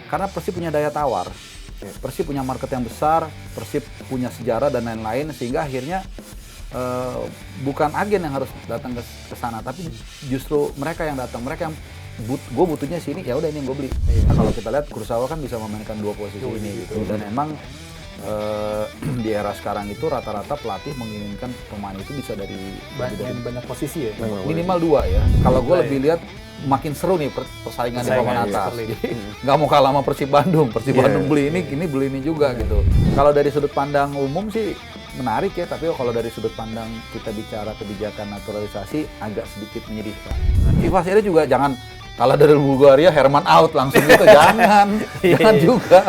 karena Persib punya daya tawar. Persib punya market yang besar, Persib punya sejarah dan lain-lain, sehingga akhirnya bukan agen yang harus datang ke sana, tapi justru mereka yang datang, mereka yang gue butuhnya sini, ya udah ini yang gue beli. Nah, kalau kita lihat Kurzawa kan bisa memainkan dua posisi ini gitu, dan emang di era sekarang itu rata-rata pelatih menginginkan pemain itu bisa dari banyak posisi ya. Minimal 2 ya. Kalau gue lebih lihat makin seru nih persaingan di papan atas. Nggak mau kalah sama Persib Bandung. Persib Bandung beli ini juga gitu. Kalau dari sudut pandang umum sih menarik ya, tapi kalau dari sudut pandang kita bicara kebijakan naturalisasi agak sedikit menyedihkan. FIFA sendiri juga jangan kalau dari Bulgaria Herman out langsung gitu, jangan juga.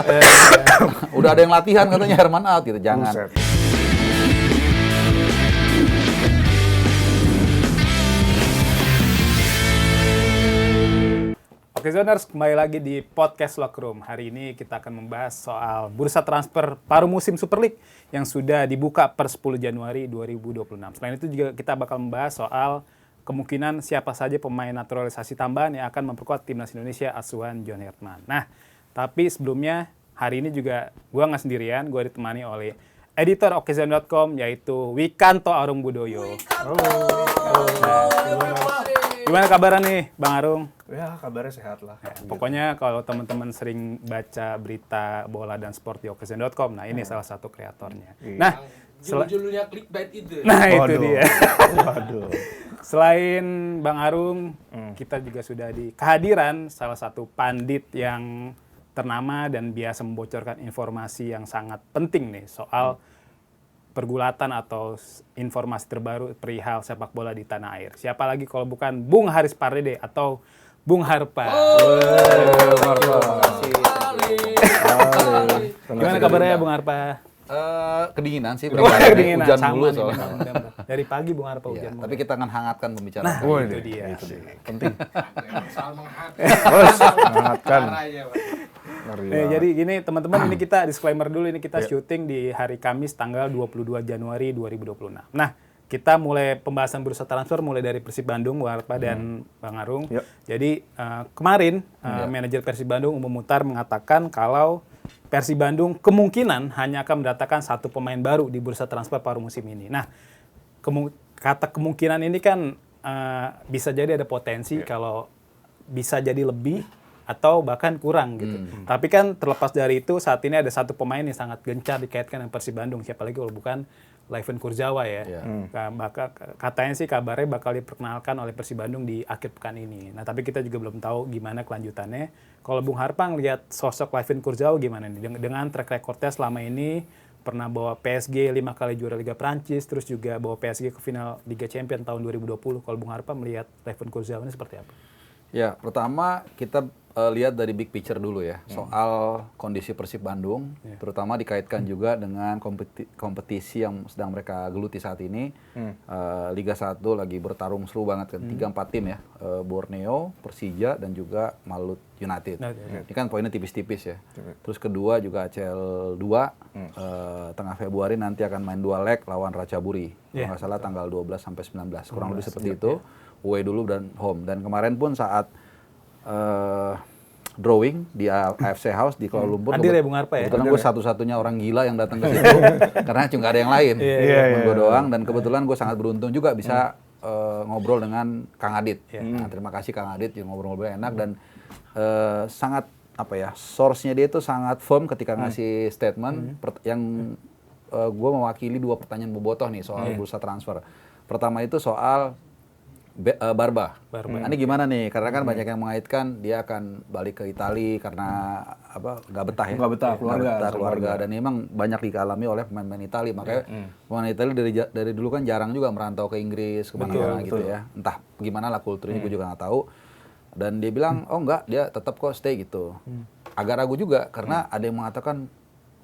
Udah ada yang latihan katanya Herman out gitu, jangan. Oke Zoners, kembali lagi di Podcast Locker Room. Hari ini kita akan membahas soal bursa transfer paruh musim Super League yang sudah dibuka per 10 Januari 2026. Selain itu juga kita bakal membahas soal kemungkinan siapa saja pemain naturalisasi tambahan yang akan memperkuat timnas Indonesia asuhan John Herdman. Nah, tapi sebelumnya hari ini juga gue nggak sendirian, gue ditemani oleh editor okezon.com yaitu Wikanto Arung Budoyo. Gimana kabarnya nih, Bang Arung? Ya, kabarnya sehat lah. Ya, pokoknya kalau teman-teman sering baca berita bola dan sport di okezon.com, nah ini salah satu kreatornya. Nah, judulnya clickbait itu. Nah, itu dia. Waduh. Selain Bang Arung, kita juga sudah di kehadiran salah satu pandit yang ternama dan biasa membocorkan informasi yang sangat penting nih soal pergulatan atau informasi terbaru perihal sepak bola di tanah air. Siapa lagi kalau bukan Bung Haris Pardede atau Bung Harpa. Gimana kabarnya Bung Harpa? Kedinginan sih, kedinginan. hujan Sama mulu nih, soalnya. Dari pagi Bung Harpa hujan mulu. Tapi kita akan hangatkan pembicaraan. Nah, itu dia. Penting. Menghangatkan. Jadi gini teman-teman, ini kita disclaimer dulu, ini kita syuting di hari Kamis tanggal 22 Januari 2026. Nah, kita mulai pembahasan bursa transfer mulai dari Persib Bandung, Bung Harpa dan Bang Arung. Jadi kemarin manajer Persib Bandung Umum Muhtar mengatakan kalau Persib Bandung kemungkinan hanya akan mendatangkan satu pemain baru di bursa transfer paruh musim ini. Nah, kata kemungkinan ini kan bisa jadi ada potensi kalau bisa jadi lebih atau bahkan kurang gitu. Tapi kan terlepas dari itu, saat ini ada satu pemain yang sangat gencar dikaitkan dengan Persib Bandung, siapa lagi kalau bukan Layvin Kurzawa ya. Katanya sih kabarnya bakal diperkenalkan oleh Persib Bandung di akhir pekan ini. Nah, tapi kita juga belum tahu gimana kelanjutannya. Kalau Bung Harpa ngelihat sosok Layvin Kurzawa gimana nih? Dengan track recordnya selama ini pernah bawa PSG 5 kali juara Liga Prancis, terus juga bawa PSG ke final Liga Champions tahun 2020. Kalau Bung Harpa melihat Layvin Kurzawa ini seperti apa? Ya, pertama kita lihat dari big picture dulu ya, soal kondisi Persib Bandung, terutama dikaitkan juga dengan kompetisi yang sedang mereka geluti saat ini. Liga 1 lagi bertarung seru banget kan, 3-4 tim ya, Borneo, Persija, dan juga Malut United. Ini kan poinnya tipis-tipis ya. Terus kedua juga ACL 2, tengah Februari nanti akan main 2 leg lawan Ratchaburi. Kalau nggak salah tanggal 12 sampai 19, kurang lebih seperti itu. Away dulu dan home. Dan kemarin pun saat drawing di AFC House di Kuala Lumpur. Hadir ya Bung Harpa ya? Kebetulan gue satu-satunya orang gila yang datang ke situ karena cuma gak ada yang lain. Gue doang, dan kebetulan gue sangat beruntung juga bisa ngobrol dengan Kang Adit. Nah, terima kasih Kang Adit, ngobrol-ngobrol enak dan sangat source-nya dia itu sangat firm ketika ngasih statement yang gue mewakili 2 pertanyaan bobotoh nih soal bursa transfer. Pertama itu soal Barba. Ini gimana nih? Karena kan banyak yang mengaitkan dia akan balik ke Italia karena nggak betah ya. Nggak betah keluarga. Dan memang banyak dialami oleh pemain-pemain Italia. Makanya pemain Italia dari dulu kan jarang juga merantau ke Inggris kemana-mana gitu ya. Entah gimana lah kulturnya, gue juga nggak tahu. Dan dia bilang, oh enggak, dia tetap kok stay gitu. Agak ragu juga karena ada yang mengatakan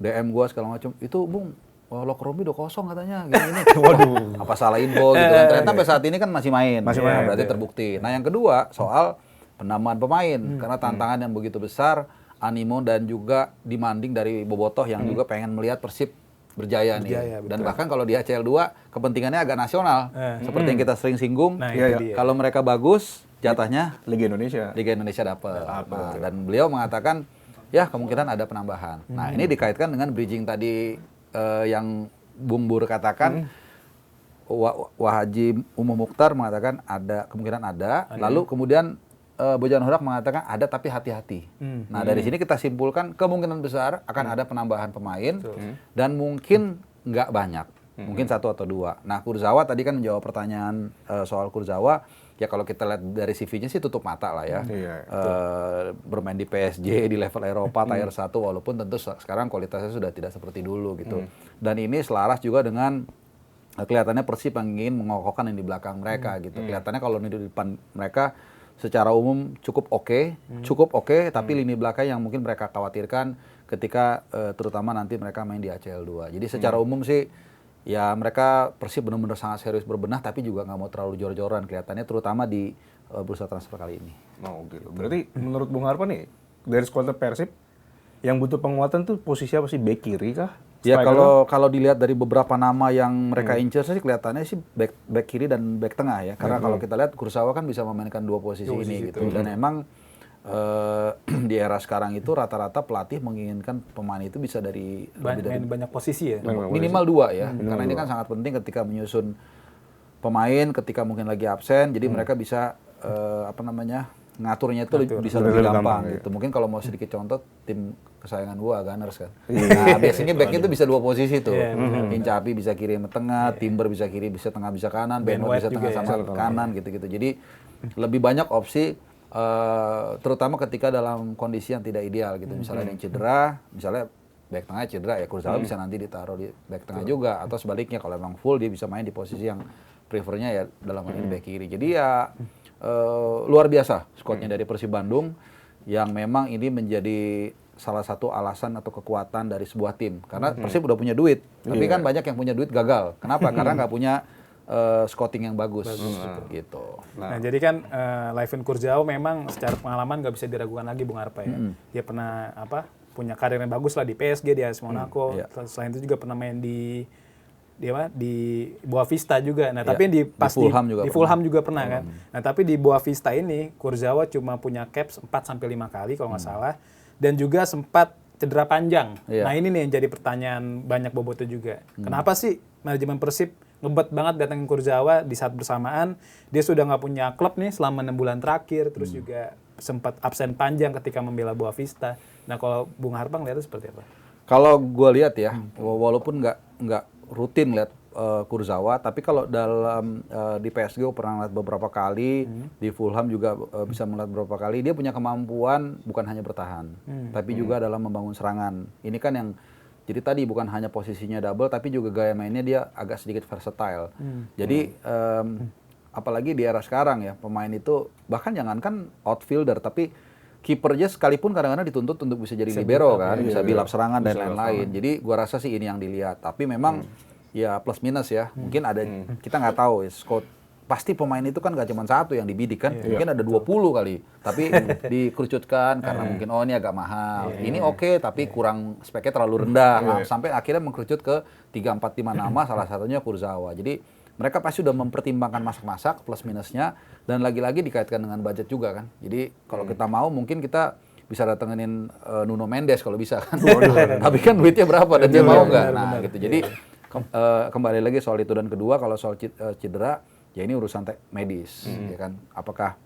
DM gue segala macam itu, Bung, locker room udah kosong katanya, gini-gini. Waduh, apa salah info gitu kan. Ternyata sampai saat ini kan masih main. Berarti terbukti. Nah, yang kedua soal penambahan pemain. Karena tantangan yang begitu besar, animo dan juga demanding dari bobotoh yang juga pengen melihat Persib berjaya nih. Dan bahkan kalau di ACL 2, kepentingannya agak nasional. Seperti yang kita sering singgung. Nah, kalau mereka bagus, jatahnya Liga Indonesia dapat. Dan beliau mengatakan, ya kemungkinan ada penambahan. Nah, ini dikaitkan dengan bridging tadi yang Bung Bur katakan. Wahaji Umum Mukhtar mengatakan ada kemungkinan ada. Lalu kemudian Bojan Hodak mengatakan ada tapi hati-hati. Nah, dari sini kita simpulkan kemungkinan besar akan ada penambahan pemain dan mungkin nggak banyak. Mungkin 1 atau 2. Nah, Kurzawa tadi kan menjawab pertanyaan soal Kurzawa. Ya kalau kita lihat dari CV-nya sih tutup mata lah ya. Bermain di PSG di level Eropa tier 1 walaupun tentu sekarang kualitasnya sudah tidak seperti dulu gitu. Dan ini selaras juga dengan kelihatannya Persib yang ingin mengokohkan yang di belakang mereka gitu. Kelihatannya kalau ini di depan mereka secara umum cukup oke, tapi lini belakang yang mungkin mereka khawatirkan ketika terutama nanti mereka main di ACL 2. Jadi secara umum sih ya mereka Persib benar-benar sangat serius berbenah tapi juga nggak mau terlalu jor-joran kelihatannya terutama di bursa transfer kali ini. Oh gitu. Berarti menurut Bung Harpan nih dari skuad Persib yang butuh penguatan tuh posisi apa sih, bek kiri kah? Ya kalau dilihat dari beberapa nama yang mereka incer sih kelihatannya sih back kiri dan back tengah ya. Karena kalau kita lihat Kurzawa kan bisa memainkan 2 posisi ini gitu. Dan emang di era sekarang itu rata-rata pelatih menginginkan pemain itu bisa dari banyak posisi ya. Minimal 2 ya. Karena ini kan sangat penting ketika menyusun pemain ketika mungkin lagi absen. Jadi mereka bisa ngaturnya itu bisa lebih gampang gitu. Mungkin kalau mau sedikit contoh tim kesayangan gua Gunners kan. Nah, biasanya back itu bisa 2 posisi tuh. Hincapi bisa kiri sama tengah, Timber bisa kiri, bisa tengah, bisa kanan, Ben White bisa tengah sama kanan gitu-gitu. Jadi lebih banyak opsi terutama ketika dalam kondisi yang tidak ideal gitu. Misalnya ada yang cedera, misalnya back tengah cedera ya Kurzawa bisa nanti ditaruh di back tengah juga atau sebaliknya kalau memang full dia bisa main di posisi yang prefernya ya dalam hal ini back kiri. Jadi ya luar biasa skuadnya dari Persib Bandung yang memang ini menjadi salah satu alasan atau kekuatan dari sebuah tim karena Persib udah punya duit tapi kan banyak yang punya duit gagal. Kenapa? Karena nggak punya scouting yang bagus. Gitu. Nah, jadi kan Layvin Kurzawa memang secara pengalaman nggak bisa diragukan lagi Bung Harpa ya. Dia pernah punya karir yang bagus lah di PSG, di AS Monaco. Selain itu juga pernah main di Boavista juga. Nah, tapi di Fulham juga pernah kan. Nah, tapi di Boavista ini Kurzawa cuma punya caps 4 sampai 5 kali kalau nggak salah dan juga sempat cedera panjang. Nah, ini nih yang jadi pertanyaan banyak bobotoh juga. Kenapa sih manajemen Persib ngebet banget datangin Kurzawa di saat bersamaan dia sudah nggak punya klub nih selama 6 bulan terakhir, terus juga sempat absen panjang ketika membela Boavista. Nah, kalau Bung Harpan lihatnya seperti apa? Kalau gue lihat ya, walaupun nggak rutin lihat Kurzawa, tapi kalau dalam di PSG pernah lihat beberapa kali, di Fulham juga bisa melihat beberapa kali, dia punya kemampuan bukan hanya bertahan, tapi juga dalam membangun serangan. Ini kan yang jadi tadi bukan hanya posisinya double, tapi juga gaya mainnya dia agak sedikit versatile. Jadi apalagi di era sekarang ya, pemain itu bahkan jangankan outfielder, tapi kipernya sekalipun kadang-kadang dituntut untuk bisa jadi libero kan, bisa build up serangan dan lain-lain. Jadi gua rasa sih ini yang dilihat. Tapi memang ya plus minus ya. Mungkin ada kita nggak tahu ya, scout pasti pemain itu kan nggak cuma 1 yang dibidik kan. Mungkin ada 20 kali. Tapi dikerucutkan karena mungkin ini agak mahal. Ini oke, tapi kurang speknya terlalu rendah. Sampai akhirnya mengkerucut ke 3, 4, 5 nama salah satunya Kurzawa. Jadi mereka pasti sudah mempertimbangkan masak-masak plus minusnya dan lagi-lagi dikaitkan dengan budget juga kan. Jadi kalau kita mau mungkin kita bisa datengin Nuno Mendes kalau bisa kan. Tapi kan duitnya berapa dan dia mau nggak? Nah gitu. Jadi kembali lagi soal itu dan kedua kalau soal cedera ya ini urusan medis ya kan. Apakah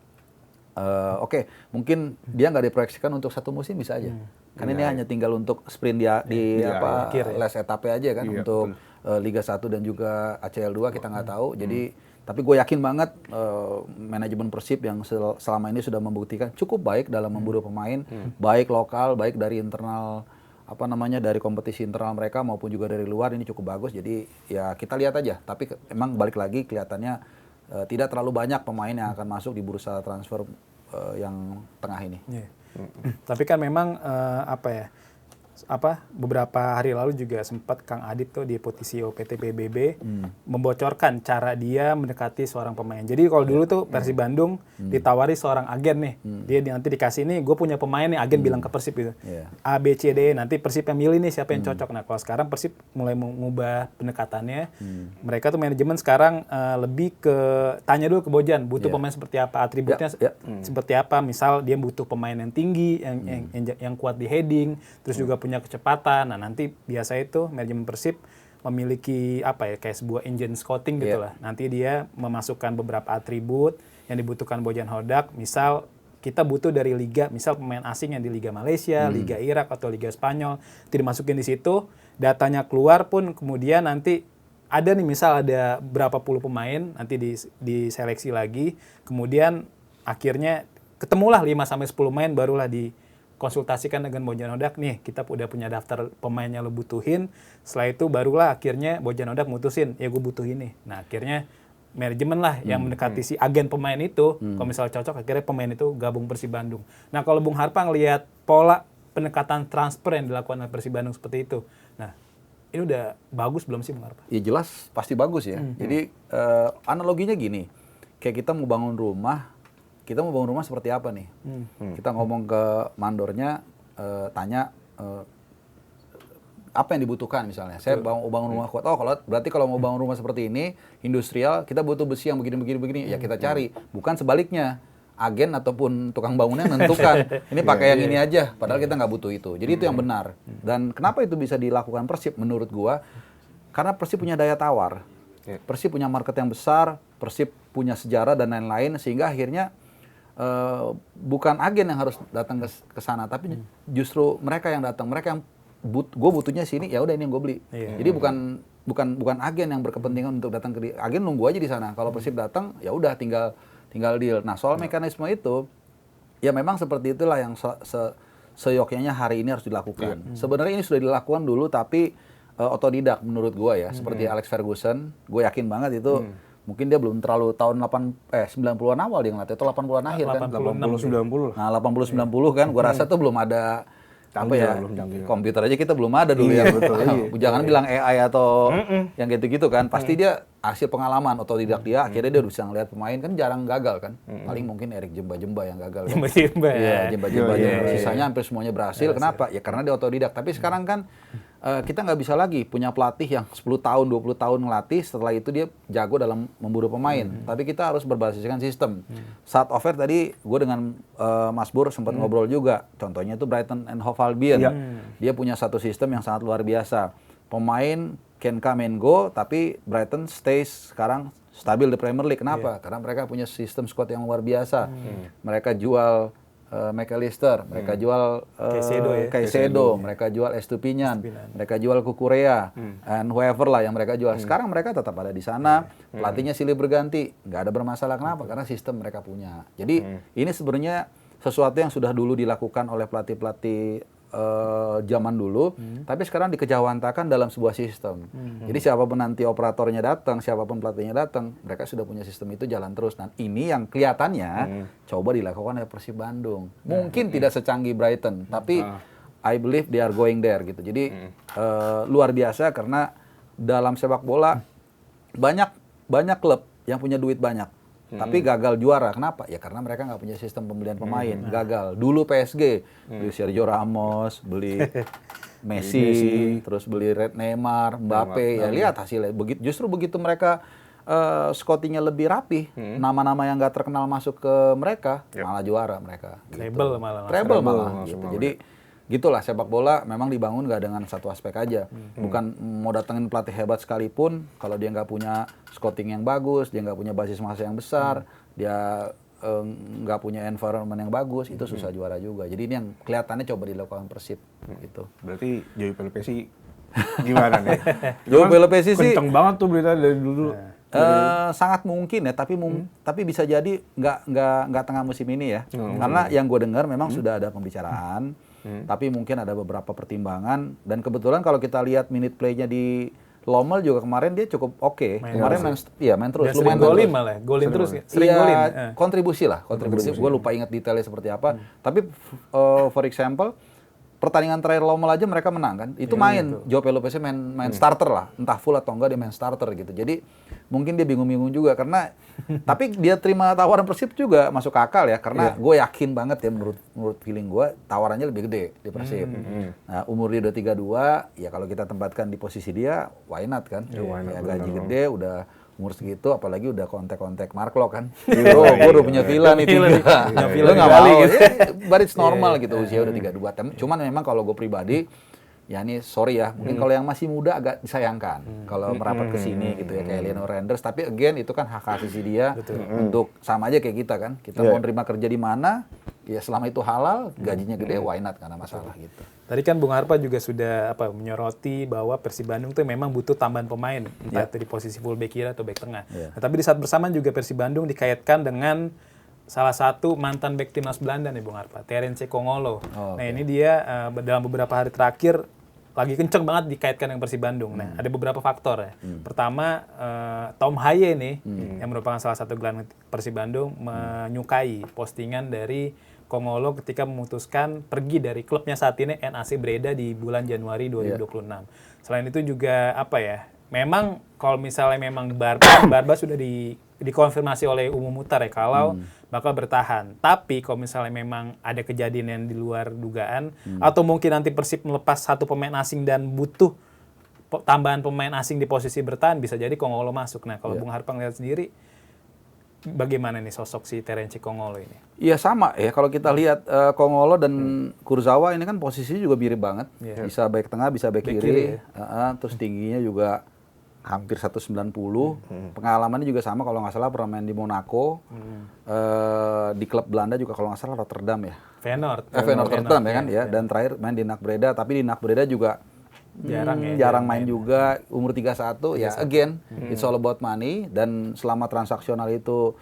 mungkin dia nggak diproyeksikan untuk 1 musim bisa aja. Karena ini hanya tinggal untuk sprint di les etape aja kan untuk Liga 1 dan juga ACL 2 kita nggak tahu. Jadi tapi gue yakin banget manajemen Persib yang selama ini sudah membuktikan cukup baik dalam memburu pemain, baik lokal, baik dari internal dari kompetisi internal mereka maupun juga dari luar ini cukup bagus. Jadi ya kita lihat aja. Tapi emang balik lagi kelihatannya tidak terlalu banyak pemain yang akan masuk di bursa transfer yang tengah ini. Tapi kan memang beberapa hari lalu juga sempat Kang Adit tuh Deputi CEO PT PBB membocorkan cara dia mendekati seorang pemain. Jadi kalau dulu tuh Persib Bandung ditawari seorang agen nih, dia nanti dikasih nih, gue punya pemain nih, agen bilang ke Persib gitu, A B C D, nanti Persib yang milih nih siapa yang cocok. Nah kalau sekarang Persib mulai mengubah pendekatannya, mereka tuh manajemen sekarang lebih ke tanya dulu ke Bojan, butuh pemain seperti apa, atributnya seperti apa. Misal dia butuh pemain yang tinggi, yang kuat di heading, terus juga punya kecepatan. Nah nanti biasa itu manajemen Persib memiliki kayak sebuah engine scouting gitu lah. Nanti dia memasukkan beberapa atribut yang dibutuhkan Bojan Hodak. Misal kita butuh dari liga, misal pemain asing yang di Liga Malaysia, Liga Irak atau Liga Spanyol, itu dimasukin di situ, datanya keluar pun kemudian nanti ada nih misal ada berapa puluh pemain, nanti diseleksi lagi, kemudian akhirnya ketemulah 5-10 pemain, barulah konsultasikan dengan Bojan Hodak, nih kita udah punya daftar pemain yang lo butuhin. Setelah itu barulah akhirnya Bojan Hodak mutusin, ya gue butuh ini. Nah akhirnya manajemen lah yang mendekati si agen pemain itu, kalau misalnya cocok akhirnya pemain itu gabung Persib Bandung. Nah kalau Bung Harpa ngelihat pola pendekatan transfer yang dilakukan oleh Persib Bandung seperti itu, nah ini udah bagus belum sih Bung Harpa? Ya jelas pasti bagus ya. Jadi analoginya gini, kayak kita mau bangun rumah seperti apa nih? Kita ngomong ke mandornya, tanya apa yang dibutuhkan misalnya. Saya bangun rumah kuat. Berarti kalau mau bangun rumah seperti ini, industrial, kita butuh besi yang begini. Ya kita cari. Bukan sebaliknya. Agen ataupun tukang bangunnya menentukan. Ini pakai yang ini aja. Padahal kita nggak butuh itu. Jadi itu yang benar. Dan kenapa itu bisa dilakukan Persib menurut gua? Karena Persib punya daya tawar. Persib punya market yang besar. Persib punya sejarah dan lain-lain. Sehingga akhirnya bukan agen yang harus datang ke sana, tapi justru mereka yang datang, mereka yang gue butuhnya sini, ya udah ini yang gue beli. Jadi bukan agen yang berkepentingan untuk datang ke agen, nunggu aja di sana. Kalau Persib datang, ya udah tinggal deal. Nah soal mekanisme itu, ya memang seperti itulah yang seyogyanya hari ini harus dilakukan. Sebenarnya ini sudah dilakukan dulu, tapi otodidak menurut gue ya, seperti Alex Ferguson, gue yakin banget itu. Mungkin dia belum terlalu tahun 90-an awal dia ngelatih, atau 80-an akhir kan? 80-90. Nah 80-90 kan, gua rasa tuh belum ada komputer aja kita belum ada dulu ya. Jangan bilang AI atau yang gitu-gitu kan. Pasti dia hasil pengalaman otodidak dia, akhirnya dia bisa ngelihat pemain, kan jarang gagal kan. Paling mungkin Erik Jemba yang gagal. Jemba. Iya, Jemba. Sisanya hampir semuanya berhasil. Kenapa? Ya karena dia otodidak. Tapi sekarang kan kita nggak bisa lagi punya pelatih yang 10 tahun, 20 tahun ngelatih, setelah itu dia jago dalam memburu pemain. Tapi kita harus berbasiskan sistem. Saat offer tadi, gue dengan Mas Bur sempat ngobrol juga. Contohnya itu Brighton and Hove Albion. Dia punya satu sistem yang sangat luar biasa. Pemain can come and go, tapi Brighton stays sekarang stabil di Premier League. Kenapa? Karena mereka punya sistem squad yang luar biasa. Mereka jual McAllister, mereka jual Caicedo, mereka jual Estupiñán, mereka jual Cucurella, and whoever lah yang mereka jual. Sekarang mereka tetap ada di sana, pelatihnya silih berganti, nggak ada bermasalah. Kenapa? Karena sistem mereka punya. Jadi ini sebenarnya sesuatu yang sudah dulu dilakukan oleh pelatih-pelatih zaman dulu, tapi sekarang dikejawantakan dalam sebuah sistem. Jadi siapapun nanti operatornya datang, siapapun pelatihnya datang, mereka sudah punya sistem itu jalan terus. Nah ini yang kelihatannya coba dilakukan oleh Persib Bandung. Mungkin tidak secanggih Brighton, tapi I believe they are going there gitu. Jadi luar biasa karena dalam sepak bola banyak klub yang punya duit banyak. Tapi gagal juara. Kenapa? Ya karena mereka nggak punya sistem pembelian pemain. Gagal. Dulu PSG beli Sergio Ramos, beli Messi, terus beli Neymar, Mbappe. Ya lihat hasilnya. Justru begitu mereka scoutingnya lebih rapi, nama-nama yang nggak terkenal masuk ke mereka, malah juara mereka. Treble malah. Treble malah. Gitu. Jadi gitulah sepak bola memang dibangun nggak dengan satu aspek aja. Bukan mau datengin pelatih hebat sekalipun, kalau dia nggak punya scouting yang bagus, dia nggak punya basis massa yang besar, dia nggak punya environment yang bagus, itu susah juara juga. Jadi ini yang kelihatannya coba dilakukan Persib gitu. Berarti Joey Pelopesi gimana nih? Joey Pelopesi sih kenceng banget tuh berita dari dulu. Sangat mungkin ya, tapi bisa jadi nggak tengah musim ini ya. Karena yang gue dengar memang sudah ada pembicaraan. Tapi mungkin ada beberapa pertimbangan, dan kebetulan kalau kita lihat minute play-nya di Lommel juga kemarin dia cukup oke. Kemarin main terus. Lumayan golin malah, golin terus. Sering golin. Kontribusi. Gue lupa ingat detailnya seperti apa. Tapi for example, pertandingan terakhir Lommel aja mereka menang kan. Itu main, Joao Lopez main starter lah. Entah full atau enggak dia main starter gitu. Jadi mungkin dia bingung-bingung juga karena tapi dia terima tawaran Persib juga masuk akal ya karena gue yakin banget ya menurut feeling gue tawarannya lebih gede di Persib. Nah, umur dia udah 32, ya kalau kita tempatkan di posisi dia why not kan? Ya, gaji gede udah umur segitu, apalagi udah kontak-kontak Mark Locke kan. Gue udah punya villa nih tiga. Lo nggak mau, but it's normal gitu, usia udah 32. Cuman memang kalau gue pribadi, ya ini sorry ya, mungkin kalau yang masih muda agak disayangkan. Kalau merapat ke sini gitu ya, kayak Lionel Randers. Tapi again, itu kan hak asasi dia untuk sama aja kayak kita kan. Kita mau nerima kerja di mana, ya selama itu halal, gajinya gede, why not, karena masalah gitu. Tadi kan Bung Harpa juga sudah menyoroti bahwa Persib Bandung tuh memang butuh tambahan pemain, entah itu di posisi fullback kiri atau back tengah. Nah, tapi di saat bersamaan juga Persib Bandung dikaitkan dengan salah satu mantan bek timnas Belanda nih Bung Harpa, Terence Kongolo. Nah ini dia dalam beberapa hari terakhir lagi kenceng banget dikaitkan dengan Persib Bandung. Nah ada beberapa faktor ya. Pertama Tom Haye nih yang merupakan salah satu gelandang Persib Bandung menyukai postingan dari Kongolo ketika memutuskan pergi dari klubnya saat ini NAC Breda di bulan Januari 2026. Selain itu juga memang kalau misalnya memang Barba sudah dikonfirmasi oleh Umum Mutar ya kalau bakal bertahan. Tapi kalau misalnya memang ada kejadian yang di luar dugaan atau mungkin nanti Persib melepas satu pemain asing dan butuh tambahan pemain asing di posisi bertahan, bisa jadi Kongolo masuk. Nah kalau Bung Harpa ngeliat sendiri, bagaimana nih sosok si Terence Kongolo ini? Iya sama ya, kalau kita lihat Kongolo dan Kurzawa ini kan posisinya juga mirip banget. Bisa back tengah, bisa back kiri. Terus tingginya juga hampir 190. Pengalamannya juga sama, kalau nggak salah pernah main di Monaco. Di klub Belanda juga kalau nggak salah Rotterdam ya. Feyenoord Rotterdam ya kan ya. Dan terakhir main di NAC Breda, tapi di NAC Breda juga jarang main juga, umur 31 ya again it's all about money, dan selama transaksional itu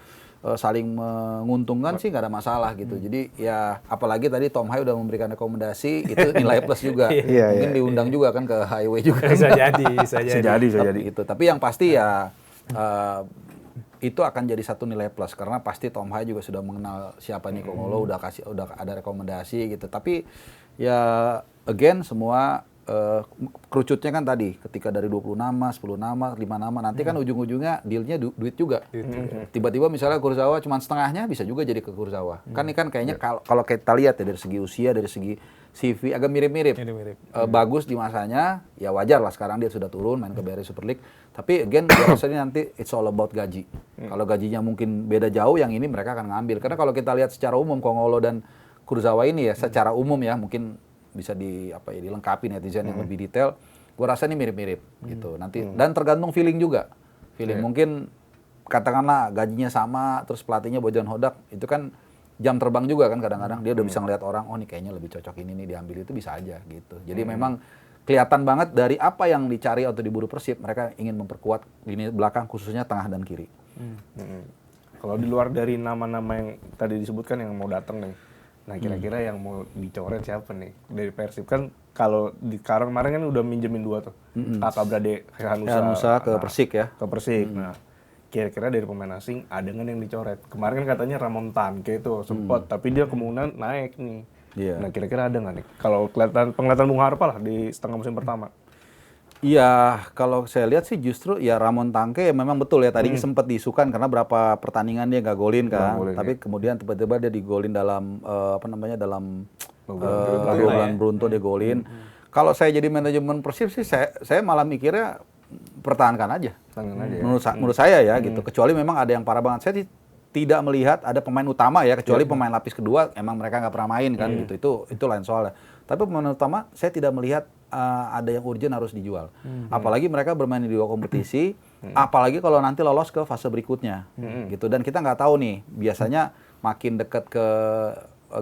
saling menguntungkan sih nggak ada masalah gitu. Jadi ya apalagi tadi Tom Haye udah memberikan rekomendasi, itu nilai plus juga. Mungkin diundang juga kan ke Highway juga. Bisa jadi. Itu. Tapi yang pasti ya itu akan jadi satu nilai plus karena pasti Tom Haye juga sudah mengenal siapa nih Kongolo, udah ada rekomendasi gitu. Tapi ya again semua kerucutnya kan tadi ketika dari 20 nama, 10 nama, 5 nama, nanti kan ujung-ujungnya dealnya duit juga. Tiba-tiba misalnya Kurzawa cuma setengahnya, bisa juga jadi ke Kurzawa. Kan ini kan kayaknya kalau kita lihat ya dari segi usia, dari segi CV agak mirip-mirip. Bagus di masanya, ya wajar lah sekarang dia sudah turun main ke BRI Super League. Tapi again rasanya nanti it's all about gaji. Kalau gajinya mungkin beda jauh, yang ini mereka akan ngambil. Karena kalau kita lihat secara umum Kongolo dan Kurzawa ini ya secara umum ya mungkin bisa dilengkapi netizen yang lebih detail. Gue rasa ini mirip-mirip gitu nanti, dan tergantung feeling juga. Mungkin katakanlah gajinya sama, terus pelatihnya Bojan Hodak, itu kan jam terbang juga kan kadang-kadang dia udah bisa ngeliat orang, oh nih kayaknya lebih cocok ini nih diambil, itu bisa aja gitu. Jadi memang kelihatan banget dari apa yang dicari atau diburu Persib, mereka ingin memperkuat lini belakang khususnya tengah dan kiri. Kalau di luar dari nama-nama yang tadi disebutkan yang mau datang nih, nah kira-kira yang mau dicoret siapa nih dari Persib? Kan kalau di kemarin kan udah minjemin 2 tuh, kakak berade Hanusa ke Persik ya. Ke Persik. Nah kira-kira dari pemain asing ada nggak yang dicoret? Kemarin kan katanya Ramon Tanke tuh sempat, tapi dia kemungkinan naik nih. Nah kira-kira ada nggak nih? Kalau penglihatan Bung Harpa lah di setengah musim pertama. Iya, kalau saya lihat sih justru ya Ramon Tanke memang betul ya, tadinya sempat diisukan karena berapa pertandingan dia nggak golin kan, tapi kemudian tiba-tiba dia digolin dalam dalam 2 bulan beruntun dia golin. Kalau saya jadi manajemen Persib sih saya malah mikirnya pertahankan aja. Menurut saya ya gitu, kecuali memang ada yang parah banget. Saya tidak melihat ada pemain utama ya, kecuali pemain lapis kedua emang mereka nggak pernah main kan gitu, itu lain soalnya. Tapi pemain utama saya tidak melihat ada yang urgent harus dijual. Apalagi mereka bermain di 2 kompetisi, apalagi kalau nanti lolos ke fase berikutnya gitu. Dan kita nggak tahu nih, biasanya makin dekat ke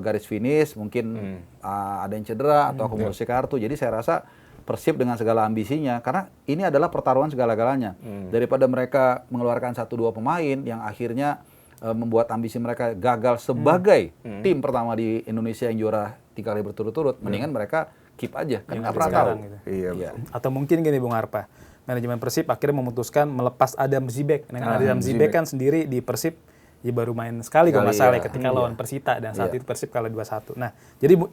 garis finish mungkin ada yang cedera atau akumulasi kartu. Jadi saya rasa Persib dengan segala ambisinya, karena ini adalah pertaruhan segala-galanya. Daripada mereka mengeluarkan 1-2 pemain yang akhirnya membuat ambisi mereka gagal sebagai tim pertama di Indonesia yang juara 3 kali berturut-turut, mendingan mereka keep aja, kan nggak pernah tahu. Gitu. Iya. Atau mungkin gini Bung Harpa, manajemen Persib akhirnya memutuskan melepas Adam Zibek. Adam Zibek kan sendiri di Persib ya baru main sekali kalau nggak salah ketika lawan Persita, dan saat itu Persib kalah 2-1. Nah,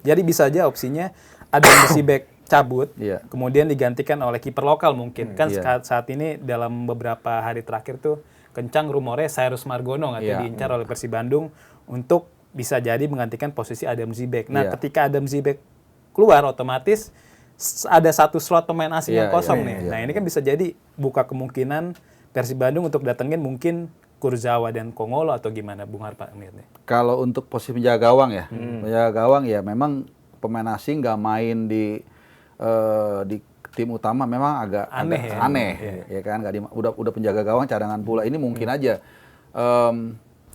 jadi bisa aja opsinya Adam Zibek cabut, Iya. kemudian digantikan oleh kiper lokal mungkin. Kan saat ini dalam beberapa hari terakhir tuh kencang rumornya Cyrus Margono katanya diincar oleh Persib Bandung untuk bisa jadi menggantikan posisi Adam Zibek. Nah, ketika Adam Zibek keluar otomatis ada satu slot pemain asing yang kosong nih. Nah, ini kan bisa jadi buka kemungkinan Persib Bandung untuk datengin mungkin Kurzawa dan Kongolo atau gimana Bung Harpa melihatnya? Kalau untuk posisi penjaga gawang ya, penjaga gawang ya memang pemain asing nggak main di tim utama memang agak aneh ya kan, udah penjaga gawang cadangan pula, ini mungkin aja.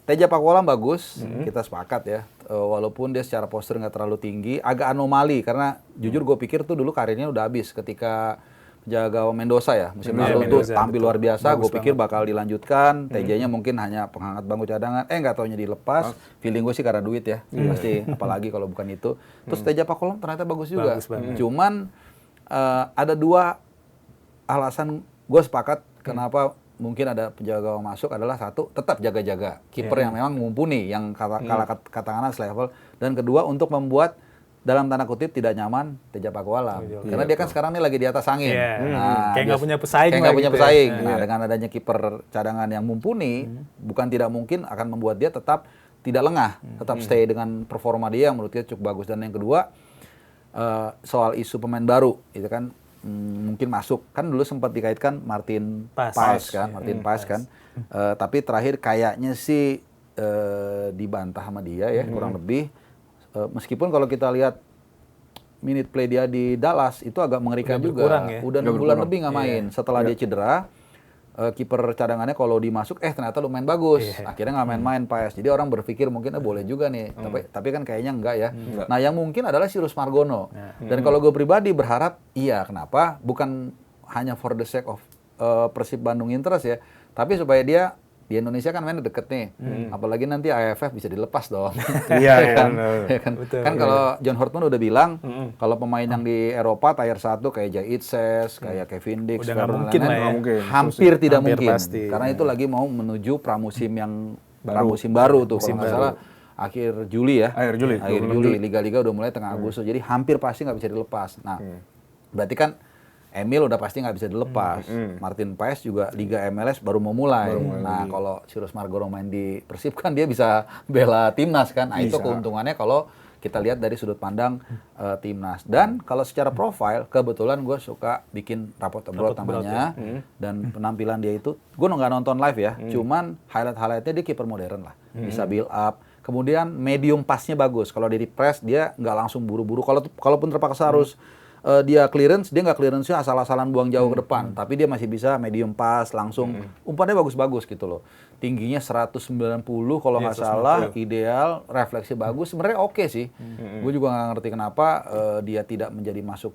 Teja Pakualam bagus, kita sepakat ya, walaupun dia secara postur nggak terlalu tinggi, agak anomali karena jujur gue pikir tuh dulu karirnya udah habis ketika penjaga gawang Mendoza ya, musim lalu tuh tampil luar biasa, gue pikir bakal dilanjutkan, Tejanya mungkin hanya penghangat bangku cadangan, nggak taunya dilepas, feeling gue sih karena duit ya, pasti, apalagi kalau bukan itu. Terus Teja Pakualam ternyata bagus juga, cuman ada dua alasan gue sepakat kenapa mungkin ada penjaga gawang masuk adalah satu, tetap jaga-jaga kiper yang memang mumpuni, yang katakanlah selevel, dan kedua untuk membuat dalam tanda kutip tidak nyaman Teja Pakualam, karena dia kan sekarang ini lagi di atas angin, kayak nggak punya pesaing, Nah, dengan adanya kiper cadangan yang mumpuni, bukan tidak mungkin akan membuat dia tetap tidak lengah, tetap stay dengan performa dia yang menurut dia cukup bagus. Dan yang kedua, soal isu pemain baru itu kan mungkin masuk, kan dulu sempat dikaitkan Martin Paes kan, tapi terakhir kayaknya sih dibantah sama dia ya, kurang lebih. Meskipun kalau kita lihat minute play dia di Dallas itu agak mengerikan juga, udah 6 bulan lebih nggak main. Setelah dia cedera, kiper cadangannya kalau dimasuk ternyata lumayan bagus, akhirnya nggak main-main Paes. Jadi orang berpikir mungkin boleh juga nih, tapi kan kayaknya enggak ya. Nah, yang mungkin adalah Cyrus Margono. Dan kalau gue pribadi berharap kenapa bukan hanya for the sake of Persib Bandung interest ya, tapi supaya dia di Indonesia kan mainnya deket nih, apalagi nanti AFF bisa dilepas dong. Kan kalau John Hortman udah bilang kalau pemain yang di Eropa tier 1 kayak Jay Itzes, kayak Kevin Dix, hampir tidak mungkin, karena itu lagi mau menuju pramusim baru tuh, kalau nggak salah akhir Juli ya, akhir Juli liga-liga udah mulai tengah Agustus, jadi hampir pasti nggak bisa dilepas. Nah, berarti kan Emil udah pasti nggak bisa dilepas. Martin Paes juga Liga MLS baru mau mulai. Nah, kalau Cyrus Margono main di Persib kan dia bisa bela timnas kan. Nah, itu keuntungannya kalau kita lihat dari sudut pandang timnas. Dan kalau secara profil, kebetulan gue suka bikin rapot abroad namanya. Dan penampilan dia itu, gue nggak nonton live ya. Cuman highlight-highlightnya dia kiper modern lah. Bisa build up. Kemudian medium pass-nya bagus. Kalau dia di press, dia nggak langsung buru-buru. Kalaupun terpaksa harus dia clearance, dia nggak clearance-nya asal-asalan buang jauh ke depan, tapi dia masih bisa medium pass langsung, umpannya bagus-bagus gitu loh. Tingginya 190 kalau nggak salah, ideal, refleksi bagus, sebenarnya oke sih. Gue juga nggak ngerti kenapa dia tidak menjadi masuk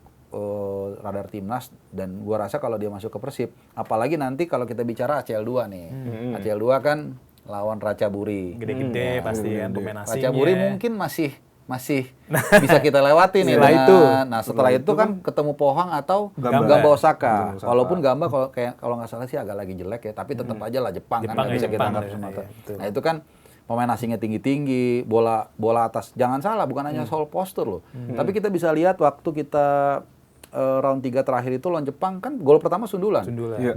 radar timnas, dan gue rasa kalau dia masuk ke Persib, apalagi nanti kalau kita bicara ACL 2 nih, ACL 2 kan lawan Ratchaburi. Gede-gede pasti kan pemain asingnya. Ratchaburi mungkin masih bisa kita lewati nih. Setelah itu kan ketemu Pohang atau Gamba Osaka. Walaupun Gamba kalau nggak salah sih agak lagi jelek ya, tapi tetap aja lah Jepang kan nggak bisa kita anggap semata. Nah, itu kan pemain asingnya tinggi-tinggi, bola atas. Jangan salah, bukan hanya soal postur loh. Tapi kita bisa lihat waktu kita round 3 terakhir itu lawan Jepang kan gol pertama sundulan.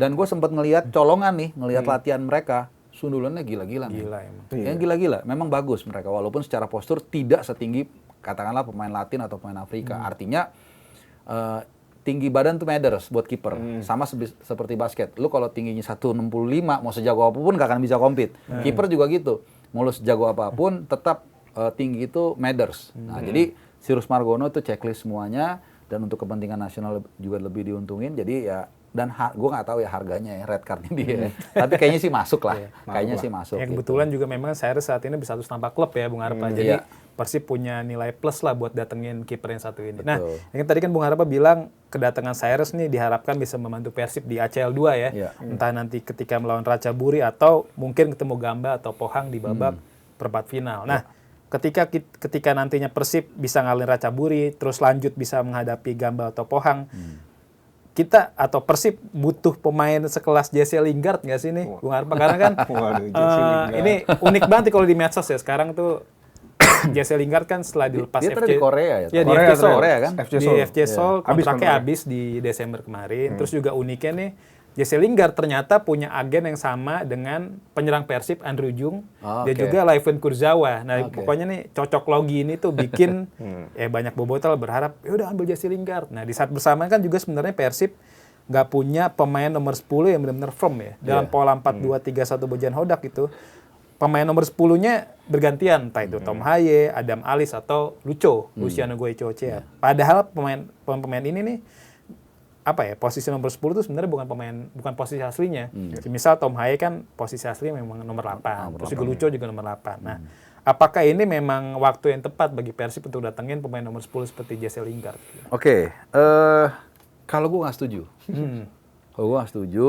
Dan gue sempat ngelihat colongan nih, ngelihat latihan mereka. Sundulannya gila-gila. Yang gila-gila. Memang bagus mereka, walaupun secara postur tidak setinggi katakanlah pemain Latin atau pemain Afrika. Artinya tinggi badan tuh matters buat kiper. Sama seperti basket. Lu kalau tingginya 165, mau sejago apapun gak akan bisa compete. Kiper juga gitu. Mau lu sejago apapun, tetap tinggi itu matters. Nah, jadi Cyrus Margono itu checklist semuanya, dan untuk kepentingan nasional juga lebih diuntungin. Jadi ya, dan gue nggak tahu ya harganya ya red cardnya dia, tapi kayaknya sih masuk lah, kayaknya sih masuk. Yang kebetulan juga memang Cyrus saat ini berstatus tanpa klub ya Bung Harpa, jadi Persib punya nilai plus lah buat datengin kiper yang satu ini. Nah, yang tadi kan Bung Harpa bilang kedatangan Cyrus nih diharapkan bisa membantu Persib di ACL 2 ya, entah nanti ketika melawan Ratchaburi atau mungkin ketemu Gamba atau Pohang di babak perempat final. Nah, ketika nantinya Persib bisa ngalahin Ratchaburi, terus lanjut bisa menghadapi Gamba atau Pohang, kita atau Persib butuh pemain sekelas Jesse Lingard nggak sih nih, Bung Harpa? Karena kan ini unik banget kalau di medsos ya sekarang tuh Jesse Lingard kan setelah dilepas Dia tadi di Korea ya? Iya, di Korea, FC Seoul. Korea kan? FC Di Seoul. FC Seoul Habis kontraknya kontraknya. habis di Desember kemarin. Terus juga uniknya nih, Jesse Lingard ternyata punya agen yang sama dengan penyerang Persib Andrew Jung. Oh, Dia oke. juga Layvin Kurzawa. Nah, Oke. pokoknya nih cocok logi ini tuh bikin banyak bobotoh berharap ya udah ambil Jesse Lingard. Nah, di saat bersamaan kan juga sebenarnya Persib nggak punya pemain nomor 10 yang benar-benar firm ya. Dalam pola 4-2-3-1 Bojan Hodak itu, pemain nomor 10-nya bergantian, entah itu Tom Haye, Adam Alis, atau Luciano Goicoechea. Padahal pemain ini nih, posisi nomor 10 itu sebenarnya bukan posisi aslinya. Misal Tom Haye kan posisi aslinya memang nomor 8, terus juga Lucho juga nomor 8. Nah, apakah ini memang waktu yang tepat bagi Persib untuk datengin pemain nomor 10 seperti Jesse Lingard? Oke, kalau gue nggak setuju. Kalau gue nggak setuju,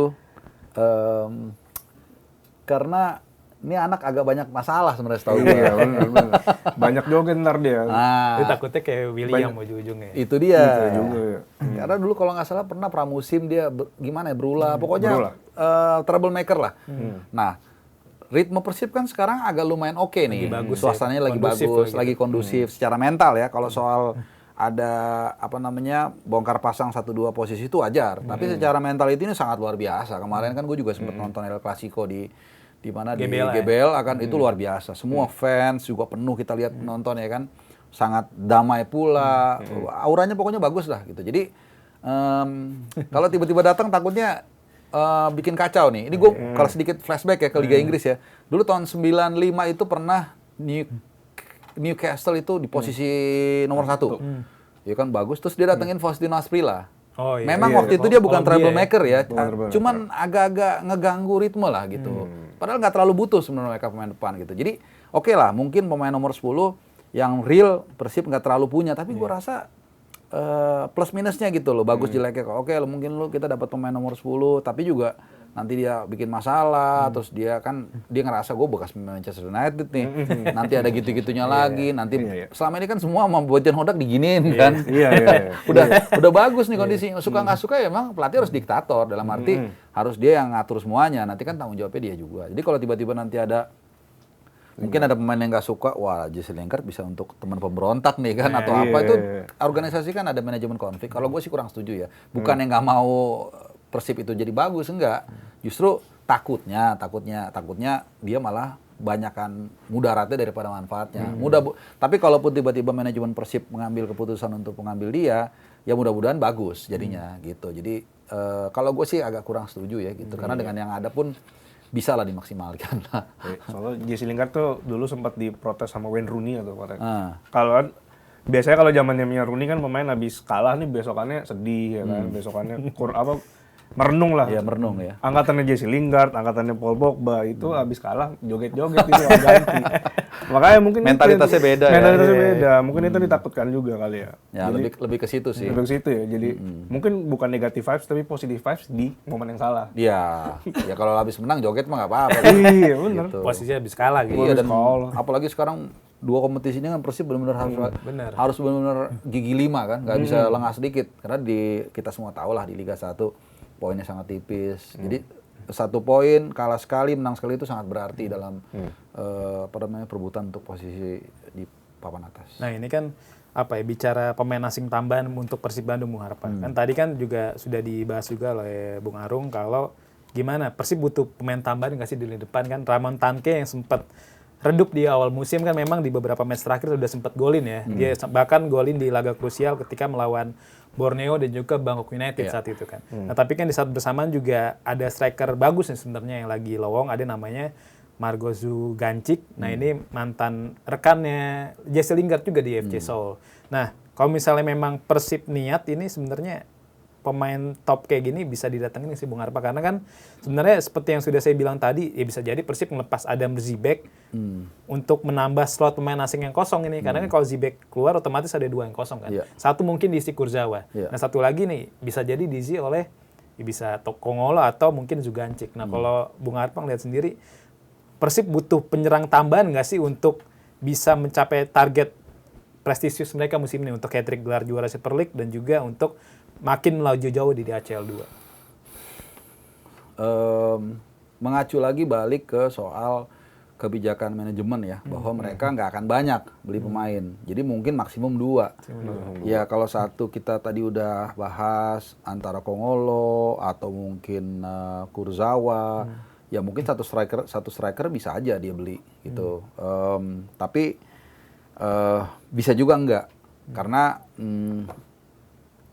karena ini anak agak banyak masalah sebenarnya setahu gue. Iya, benar. Banyak joget ntar dia. Nah, Itu takutnya kayak William ujung-ujungnya. itu dia. juga ya. Karena dulu kalau nggak salah pernah pramusim dia berulah, pokoknya berulah. troublemaker lah. Nah, ritme Persib kan sekarang agak lumayan oke nih. Lagi bagus Suasananya ya, lagi kondusif bagus, lagi. lagi kondusif secara mental ya. Kalau soal ada bongkar pasang 1-2 posisi itu wajar. Tapi secara mentality ini sangat luar biasa. Kemarin kan gue juga sempat nonton El Clasico di mana di GBL ya? GBL akan itu luar biasa. Semua fans juga penuh kita lihat nonton ya kan. Sangat damai pula. Auranya pokoknya bagus lah gitu. Jadi kalau tiba-tiba datang takutnya bikin kacau nih. Ini gue kalau sedikit flashback ya ke Liga Inggris ya. Dulu tahun 95 itu pernah Newcastle itu di posisi nomor 1. Ya kan bagus. Terus dia datengin Faustino Asprilla. Oh, iya. Memang Iya, waktu iya. itu dia bukan Oh, troublemaker ya. Troublemaker. Cuman agak-agak ngeganggu ritme lah gitu. Padahal nggak terlalu butuh sebenarnya mereka pemain depan gitu. Jadi oke lah mungkin pemain nomor 10 yang real Persib nggak terlalu punya. Tapi gue rasa plus minusnya gitu loh. Bagus jeleknya. Oke mungkin kita dapat pemain nomor 10 tapi juga nanti dia bikin masalah, terus dia ngerasa gue bekas Manchester United nih, nanti ada gitu-gitunya lagi, nanti selama ini kan semua sama Bojan Hodak diginiin kan, udah bagus nih kondisinya, suka nggak suka ya emang pelatih harus diktator, dalam arti harus dia yang ngatur semuanya, nanti kan tanggung jawabnya dia juga. Jadi kalau tiba-tiba nanti mungkin ada pemain yang nggak suka, wah Jesse Lingard bisa untuk teman pemberontak nih kan, atau apa itu organisasi kan ada manajemen konflik. Kalau gue sih kurang setuju ya, bukan yang nggak mau Persib itu jadi bagus, enggak. Justru takutnya dia malah banyakkan mudaratnya daripada manfaatnya. Tapi kalaupun tiba-tiba manajemen Persib mengambil keputusan untuk mengambil dia, ya mudah-mudahan bagus jadinya gitu. Jadi kalau gue sih agak kurang setuju ya gitu, karena dengan yang ada pun bisa lah dimaksimalkan lah. Soalnya Jesse Lingard tuh dulu sempat diprotes sama Wayne Rooney atau kalau biasanya kalau zamannya Rooney kan pemain habis kalah nih besokannya sedih ya kan, besokannya merenung lah. Ya merenung ya. Angkatannya Jesse Lingard, angkatannya Paul Pogba itu habis kalah joget-joget itu ganti. Makanya mungkin mentalitasnya beda ya. Mentalitasnya beda. Mungkin itu ditakutkan juga kali ya. Ya Jadi, lebih ke situ sih. lebih ke situ ya. Jadi mungkin bukan negatif vibes tapi positive vibes di momen yang salah. Ya kalau habis menang joget mah nggak apa-apa. Iya benar. Gitu. Posisinya habis kalah gitu. Iya dan apalagi sekarang dua kompetisinya kan Persib benar-benar harus benar-benar gigi 5 kan, nggak bisa lengah sedikit karena kita semua tahu lah di Liga 1 poinnya sangat tipis. Jadi 1 poin kalah sekali menang sekali itu sangat berarti dalam perebutan untuk posisi di papan atas. Nah ini kan bicara pemain asing tambahan untuk Persib Bandung Bung Harpan. Kan tadi kan juga sudah dibahas juga oleh Bung Arung kalau gimana Persib butuh pemain tambahan nggak sih di lini depan kan. Ramon Tanke yang sempat redup di awal musim kan memang di beberapa match terakhir sudah sempat golin ya. Dia bahkan golin di laga krusial ketika melawan Borneo dan juga Bangkok United saat itu kan. Nah tapi kan di saat bersamaan juga ada striker bagus nih sebenarnya yang lagi lowong, ada namanya Margozu Gancik. Nah ini mantan rekannya Jesse Lingard juga di FC Seoul. Nah kalau misalnya memang Persib niat ini sebenarnya pemain top kayak gini bisa didatengin sih Bung Arpa, karena kan sebenarnya seperti yang sudah saya bilang tadi ya bisa jadi Persib ngelepas Adam Zibek untuk menambah slot pemain asing yang kosong ini, karena kan kalau Zibek keluar otomatis ada 2 yang kosong kan. Satu mungkin diisi Kurzawa, nah satu lagi nih bisa jadi diisi oleh bisa Kongolo atau mungkin Zugancik. Nah kalau Bung Arpa lihat sendiri Persib butuh penyerang tambahan nggak sih untuk bisa mencapai target prestisius mereka musim ini untuk hat-trick gelar juara Super League dan juga untuk makin melaju jauh di ACL 2. Mengacu lagi balik ke soal kebijakan manajemen ya, bahwa mereka nggak akan banyak beli pemain. Jadi mungkin maksimum 2. Ya kalau satu kita tadi udah bahas antara Kongolo atau mungkin Kurzawa, ya mungkin satu striker bisa aja dia beli gitu. Tapi bisa juga enggak, karena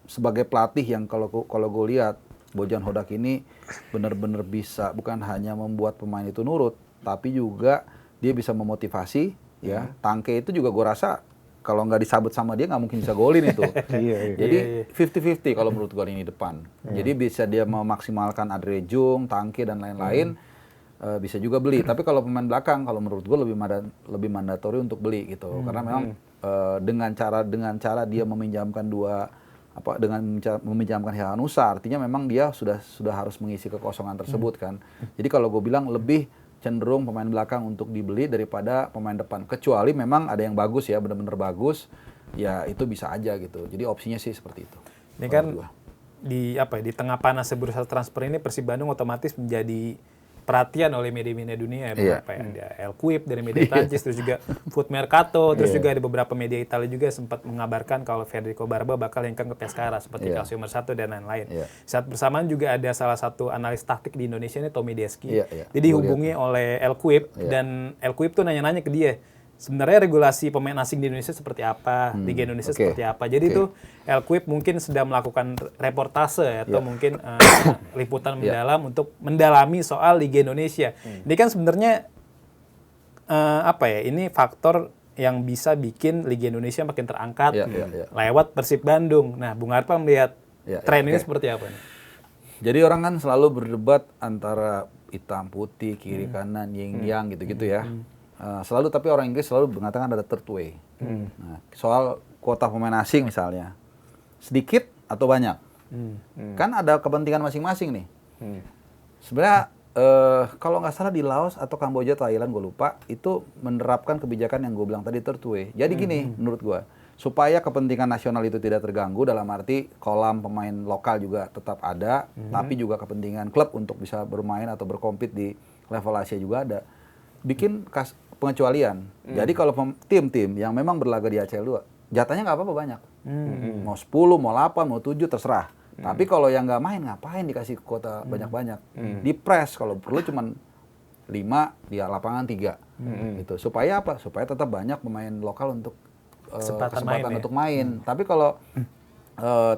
sebagai pelatih yang kalau gue lihat Bojan Hodak ini benar-benar bisa bukan hanya membuat pemain itu nurut, tapi juga dia bisa memotivasi ya. Tangke itu juga gue rasa kalau nggak disabet sama dia nggak mungkin bisa golin itu. Jadi 50-50 kalau menurut gue ini depan. Jadi bisa dia memaksimalkan Adre Jung, Tangke dan lain-lain, bisa juga beli. Tapi kalau pemain belakang kalau menurut gue lebih mandatori untuk beli gitu. Karena memang dengan cara dia meminjamkan meminjamkan Hehanusa, artinya memang dia sudah harus mengisi kekosongan tersebut kan. Jadi kalau gue bilang lebih cenderung pemain belakang untuk dibeli daripada pemain depan. Kecuali memang ada yang bagus ya, benar-benar bagus, ya itu bisa aja gitu. Jadi opsinya sih seperti itu. Ini kan di tengah panas bursa transfer ini Persib Bandung otomatis menjadi perhatian oleh media-media dunia ya, ada El Quip dari media Prancis, terus juga Foot Mercato, terus juga ada beberapa media Italia juga sempat mengabarkan kalau Federico Barba bakal hengkang ke Pescara seperti Calcio Mercato dan lain-lain. Saat bersamaan juga ada salah satu analis taktik di Indonesia ini Tommy Deski. Dia dihubungi oleh El Quip dan El Quip tuh nanya-nanya ke dia. Sebenarnya regulasi pemain asing di Indonesia seperti apa, Liga Indonesia seperti apa. Jadi itu El Quip mungkin sedang melakukan reportase atau mungkin liputan mendalam untuk mendalami soal Liga Indonesia. Ini kan sebenarnya ini faktor yang bisa bikin Liga Indonesia makin terangkat lewat Persib Bandung. Nah, Bung Arpa melihat tren ini seperti apa nih? Jadi orang kan selalu berdebat antara hitam putih, kiri kanan, yin yang gitu-gitu ya. Selalu tapi orang Inggris selalu mengatakan ada third way. Nah, soal kuota pemain asing misalnya, sedikit atau banyak, kan ada kepentingan masing-masing nih. Sebenarnya kalau nggak salah di Laos atau Kamboja, Thailand, gue lupa, itu menerapkan kebijakan yang gue bilang tadi third way. Jadi gini, menurut gue, supaya kepentingan nasional itu tidak terganggu, dalam arti kolam pemain lokal juga tetap ada, tapi juga kepentingan klub untuk bisa bermain atau berkompet di level Asia juga ada. Bikin pengecualian. Jadi kalau tim-tim yang memang berlaga di ACL 2, jatahnya nggak apa-apa banyak. Mau 10, mau 8, mau 7, terserah. Tapi kalau yang nggak main, ngapain dikasih kuota banyak-banyak? Di press, kalau perlu cuman 5, di lapangan 3. Gitu. Supaya apa? Supaya tetap banyak pemain lokal untuk kesempatan untuk main. Tapi kalau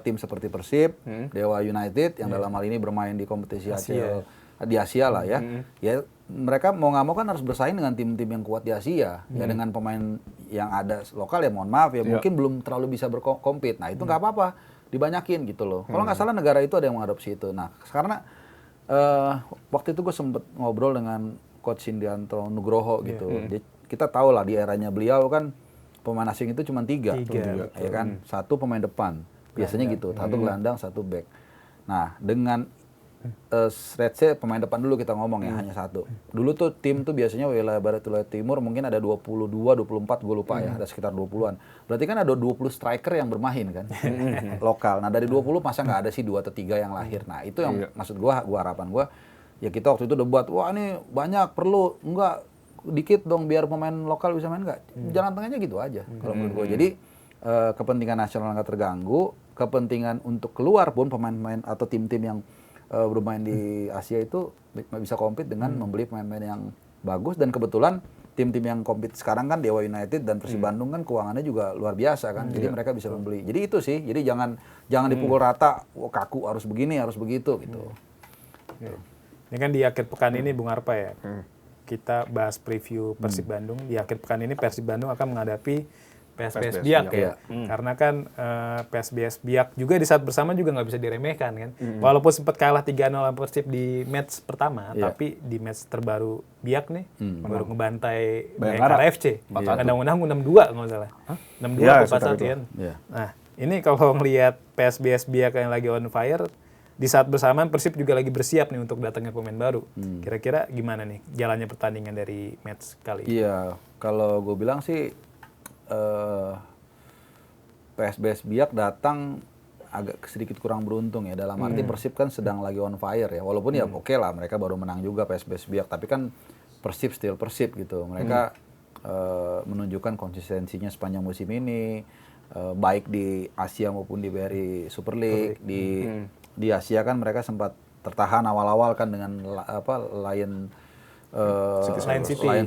tim seperti Persib, Dewa United, yang dalam hal ini bermain di kompetisi ACL, di Asia lah ya, ya mereka mau nggak mau kan harus bersaing dengan tim-tim yang kuat di Asia. Ya dengan pemain yang ada lokal ya mohon maaf ya mungkin belum terlalu bisa berkompet. Nah itu nggak apa-apa, dibanyakin gitu loh. Kalau nggak salah negara itu ada yang mengadopsi itu. Nah karena waktu itu gue sempet ngobrol dengan Coach Indianto Nugroho gitu. Kita tahu lah di eranya beliau kan pemain asing itu cuma 3. Ya kan, 1 pemain depan biasanya gitu, 1 gelandang, 1 back. Nah dengan let's say pemain depan dulu kita ngomong ya, hanya 1. Dulu tuh tim tuh biasanya wilayah barat, wilayah timur mungkin ada 22, 24, gue lupa ya, ada sekitar 20-an. Berarti kan ada 20 striker yang bermain kan, lokal. Nah dari 20 masa nggak ada sih 2 atau 3 yang lahir. Nah itu yang maksud gue harapan gue, ya kita waktu itu debat, wah ini banyak perlu, enggak, dikit dong biar pemain lokal bisa main, enggak. Jalan tengahnya gitu aja kalau menurut gue. Jadi kepentingan nasional nggak terganggu, kepentingan untuk keluar pun pemain-pemain atau tim-tim yang bermain di Asia itu bisa compete dengan membeli pemain-pemain yang bagus. Dan kebetulan tim-tim yang compete sekarang kan Dewa United dan Persib Bandung kan keuangannya juga luar biasa kan, jadi mereka bisa membeli. Jadi itu sih, jadi jangan dipukul rata, wah kaku harus begini harus begitu gitu. Ini kan di akhir pekan ini Bung Arpa ya, kita bahas preview Persib Bandung. Di akhir pekan ini Persib Bandung akan menghadapi PSBS Biak ya. Karena kan PSBS Biak juga di saat bersama juga nggak bisa diremehkan kan. Walaupun sempat kalah 3-0 lawan Persib di match pertama, tapi di match terbaru Biak nih baru ngebantai Bayangkara FC. Undang-undang 6-2 nggak salah. 6-2 atau 4-1 kan. Nah, ini kalau ngelihat PSBS Biak yang lagi on fire, di saat bersamaan Persib juga lagi bersiap nih untuk datangnya pemain baru. Kira-kira gimana nih jalannya pertandingan dari match kali ini? Iya, kalau gue bilang sih PSBS Biak datang agak sedikit kurang beruntung ya, dalam arti Persib kan sedang lagi on fire ya, walaupun ya oke lah mereka baru menang juga PSBS Biak, tapi kan Persib still Persib gitu. Mereka menunjukkan konsistensinya sepanjang musim ini, baik di Asia maupun di BRI Super League. Di Asia kan mereka sempat tertahan awal-awal kan dengan Lion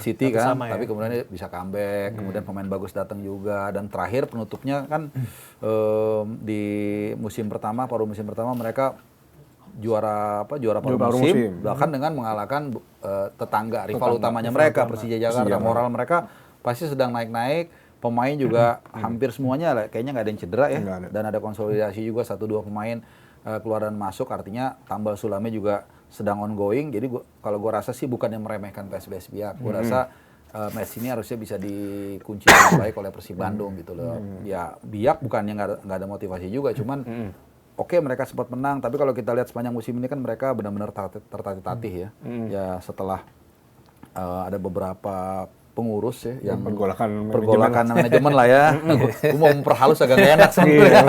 City kan, tapi kemudian dia bisa comeback, kemudian pemain bagus datang juga, dan terakhir penutupnya kan di paruh musim pertama mereka juara paruh musim, bahkan dengan mengalahkan tetangga rival utamanya mereka, Persija Jakarta. Moral mereka pasti sedang naik-naik, pemain juga hampir semuanya kayaknya nggak ada yang cedera ya, dan ada konsolidasi juga 1-2 pemain keluar dan masuk, artinya tambal sulamnya juga sedang ongoing. Jadi kalau gue rasa sih bukan yang meremehkan PSBS Biak, gue rasa match ini harusnya bisa dikunci dengan baik oleh Persib Bandung gitu loh. Ya Biak bukannya nggak ada motivasi juga, cuman oke, mereka sempat menang, tapi kalau kita lihat sepanjang musim ini kan mereka benar-benar tertatih-tatih ya. Ya setelah ada beberapa pengurus ya yang pergolakan manajemen lah ya. Gue mau memperhalus agak gak enak sebenarnya.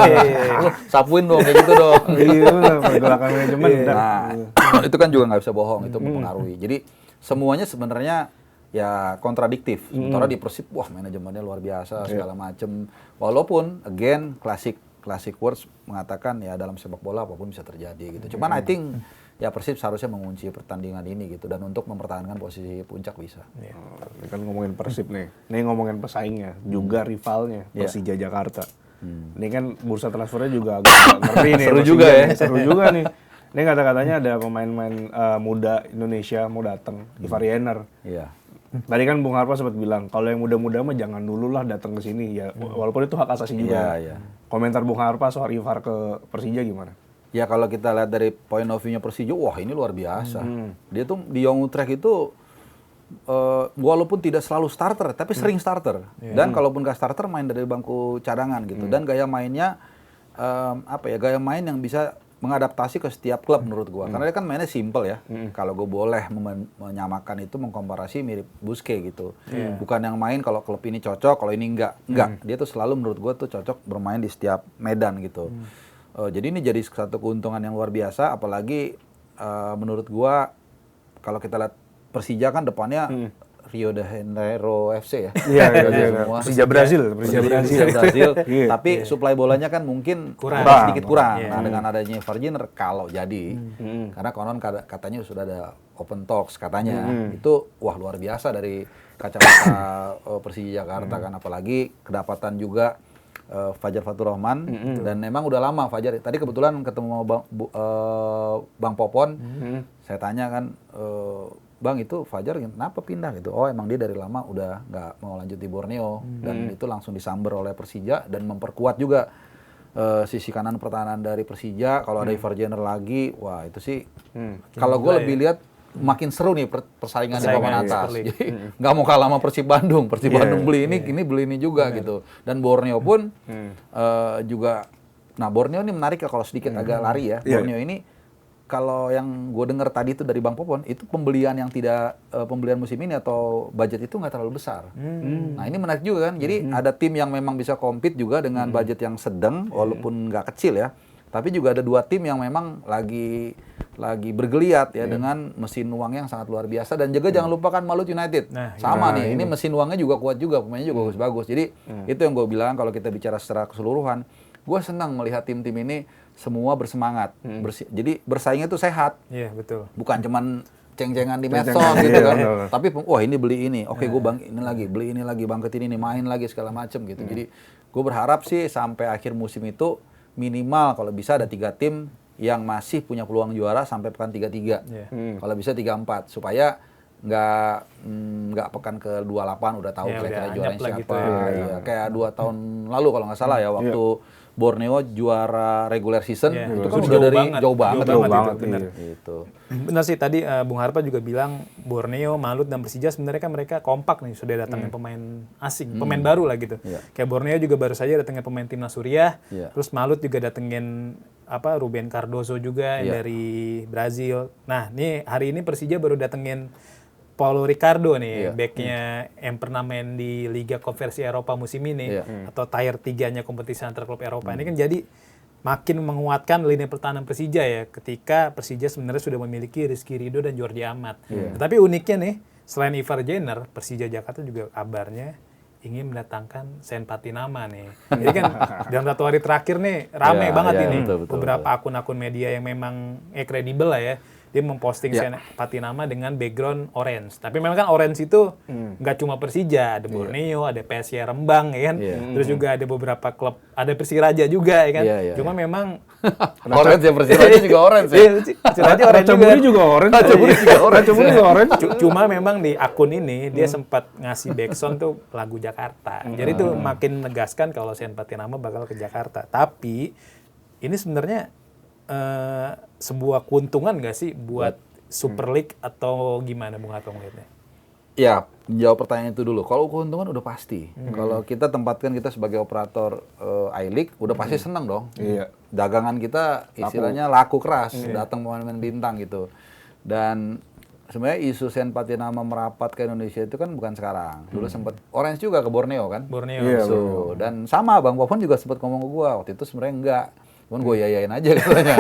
Lu sapuin dong kayak gitu dong. Iya, pergolakan manajemen. Nah, itu kan juga nggak bisa bohong, itu mempengaruhi. Jadi semuanya sebenarnya ya kontradiktif. Sementara di Persib, wah manajemennya luar biasa segala macem. Walaupun again classic words mengatakan ya dalam sepak bola apapun bisa terjadi gitu. Cuman I think ya Persib seharusnya mengunci pertandingan ini gitu, dan untuk mempertahankan posisi puncak bisa. Ini kan ngomongin Persib nih. Ini ngomongin pesaingnya, juga rivalnya Persija Jakarta. Ini kan bursa transfernya juga agak ngeri nih. Seru juga ya. Seru juga nih. Ini kata-katanya ada pemain-pemain muda Indonesia mau datang, Ivar Jenner. Iya. Tadi kan Bung Harpa sempat bilang, kalau yang muda-muda mah jangan dulu lah datang ke sini ya. Walaupun itu hak asasi juga. Iya. Komentar Bung Harpa soal Ivar ke Persija gimana? Ya kalau kita lihat dari point of view-nya Persija, wah ini luar biasa. Dia tuh di Young Utrecht itu walaupun tidak selalu starter, tapi sering starter. Dan kalaupun gak starter, main dari bangku cadangan gitu. Dan gaya mainnya gaya main yang bisa mengadaptasi ke setiap klub menurut gua. Karena dia kan mainnya simple ya. Kalau gue boleh menyamakan itu, mengkomparasi mirip Busquets gitu. Bukan yang main kalau klub ini cocok, kalau ini enggak. Dia tuh selalu menurut gua tuh cocok bermain di setiap medan gitu. Jadi ini jadi satu keuntungan yang luar biasa, apalagi menurut gua kalau kita lihat Persija kan depannya Rio de Janeiro FC ya. Iya. Persija Brazil. Tapi suplai bolanya kan mungkin sedikit kurang. Nah, dengan adanya Ivar Jenner kalau jadi, karena konon katanya sudah ada open talks katanya, itu wah luar biasa dari kacamata Persija Jakarta kan, apalagi kedapatan juga Fajar Fatur Rahman, dan memang udah lama Fajar. Tadi kebetulan ketemu Bang Popon, saya tanya kan, Bang itu Fajar kenapa pindah gitu? Oh emang dia dari lama udah nggak mau lanjut di Borneo, dan itu langsung disamber oleh Persija dan memperkuat juga sisi kanan pertahanan dari Persija. Kalau ada Ivar Jenner lagi, wah itu sih kalau gue lebih lihat makin seru nih persaingan di papan atas. Jadi nggak mau kalah sama Persib Bandung. Persib Bandung beli ini juga gitu. Dan Borneo pun juga. Nah Borneo ini menarik ya kalau sedikit agak lari ya. Borneo ini kalau yang gue dengar tadi itu dari Bang Popon, itu pembelian yang tidak pembelian musim ini atau budget itu nggak terlalu besar. Nah ini menarik juga kan. Jadi ada tim yang memang bisa compete juga dengan budget yang sedang, walaupun nggak kecil ya. Tapi juga ada dua tim yang memang lagi bergeliat ya dengan mesin uang yang sangat luar biasa. Dan juga jangan lupakan Malut United. Sama nih, ini mesin uangnya juga kuat juga, pemainnya juga bagus-bagus. Jadi itu yang gue bilang kalau kita bicara secara keseluruhan, gue senang melihat tim-tim ini semua bersemangat. Jadi bersaingnya itu sehat. Iya, betul. Bukan cuman ceng-cengan di medsos gitu kan. Tapi wah ini beli ini, oke gue ini lagi, beli ini lagi, bangkitin ini, main lagi segala macem gitu. Jadi gue berharap sih sampai akhir musim itu minimal kalau bisa ada 3 tim yang masih punya peluang juara sampai pekan 33. Kalau bisa 34 supaya nggak pekan ke 28 udah tahu kira-kira juaranya siapa. Gitu ya. Kayak 2 tahun lalu kalau nggak salah ya waktu Borneo juara regular season itu kan udah dari jauh banget gitu. Benar sih tadi Bung Harpa juga bilang Borneo, Malut dan Persija sebenarnya kan mereka kompak nih, sudah datangin pemain asing, pemain baru lah gitu. Kayak Borneo juga baru saja datangin pemain timnas Suriah, terus Malut juga datengin Ruben Cardoso juga dari Brazil. Nah, nih hari ini Persija baru datengin Paulo Ricardo nih, backnya yang pernah main di Liga Konferensi Eropa musim ini, atau tier 3-nya kompetisi antar klub Eropa. Ini kan jadi makin menguatkan lini pertahanan Persija ya, ketika Persija sebenarnya sudah memiliki Rizky Ridho dan Jordi Amat. Tapi uniknya nih, selain Ivar Jenner, Persija Jakarta juga kabarnya ingin mendatangkan Sen Patinama nih. Jadi kan dalam 1 hari terakhir nih rame banget ini. betul, Beberapa akun-akun media yang memang kredibel lah ya. Dia memposting Sen Patinama dengan background orange. Tapi memang kan orange itu nggak cuma Persija, ada Borneo, ada PSI Rembang ya kan. Terus juga ada beberapa klub, ada Persiraja juga ya kan. Cuma memang orange ya, Persiraja juga orange ya. Persiraja orange juga. juga orange. juga orange. Cuma memang di akun ini dia sempat ngasih backsound tuh lagu Jakarta. Jadi tuh makin menegaskan kalau Sen Patinama bakal ke Jakarta. Tapi ini sebenarnya sebuah keuntungan nggak sih buat Super League atau gimana Bung Harto melihatnya? Ya, jawab pertanyaan itu dulu. Kalau keuntungan udah pasti. Kalau kita tempatkan kita sebagai operator I-League, udah pasti senang dong. Iya. Dagangan kita istilahnya laku keras, datang pemain-pemain bintang gitu. Dan sebenarnya isu Sen Patinama merapat ke Indonesia itu kan bukan sekarang. Dulu sempat Orange juga ke Borneo kan. Borneo. Iya, So, dan sama Bang Popon juga sempat ngomong ke gua waktu itu sebenarnya enggak. Cuman gue yayain aja katanya.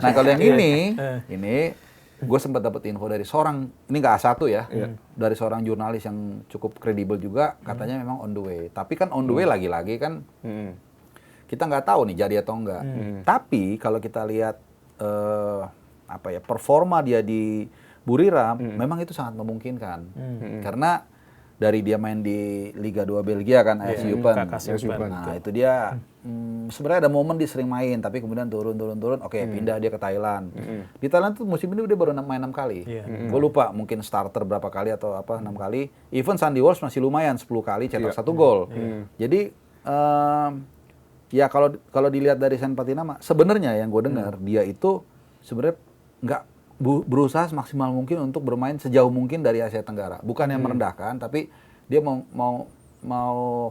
Nah kalau yang ini gue sempat dapat info dari seorang, ini nggak A1 ya, dari seorang jurnalis yang cukup kredibel juga, katanya memang on the way. Tapi kan on the way lagi-lagi kan, kita nggak tahu nih jadi atau enggak. Tapi kalau kita lihat performa dia di Buriram, memang itu sangat memungkinkan. Karena dari dia main di Liga 2 Belgia kan, AFC Eupen. Nah itu dia sebenarnya ada momen dia sering main, tapi kemudian turun. Oke, pindah dia ke Thailand. Di Thailand tuh musim ini dia baru main 6 kali. Gue lupa, mungkin starter berapa kali atau 6 kali. Even Sandy Walsh masih lumayan 10 kali cetak 1 gol. Jadi ya kalau dilihat dari Sen Patinama, sebenarnya yang gue dengar dia itu sebenarnya nggak berusaha semaksimal mungkin untuk bermain sejauh mungkin dari Asia Tenggara. Bukan yang merendahkan, tapi dia mau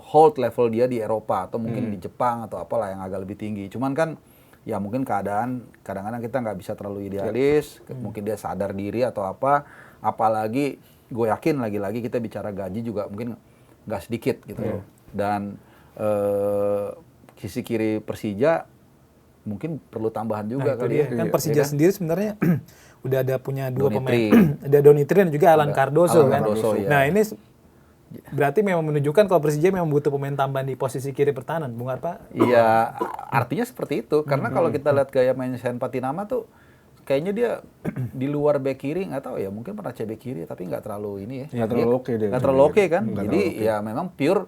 hold level dia di Eropa atau mungkin di Jepang atau apalah yang agak lebih tinggi. Cuman kan ya mungkin kadang-kadang kita nggak bisa terlalu idealis, mungkin dia sadar diri atau apa. Apalagi gue yakin lagi-lagi kita bicara gaji juga mungkin nggak sedikit gitu. Dan sisi kiri Persija mungkin perlu tambahan juga kali ya. Kan Persija sendiri sebenarnya udah ada punya 2 pemain. Ada Donitri dan juga Alan Cardoso kan. Ya. Nah, ini berarti memang menunjukkan kalau Persija memang butuh pemain tambahan di posisi kiri pertahanan, Bung Arpa? Iya, artinya seperti itu. Karena kalau kita lihat gaya main Sen Patinama tuh kayaknya dia di luar bek kiri, nggak tahu ya, mungkin pernah bek kiri tapi nggak terlalu ini ya. Nggak terlalu oke deh. Nggak terlalu oke kan. Jadi ya memang pure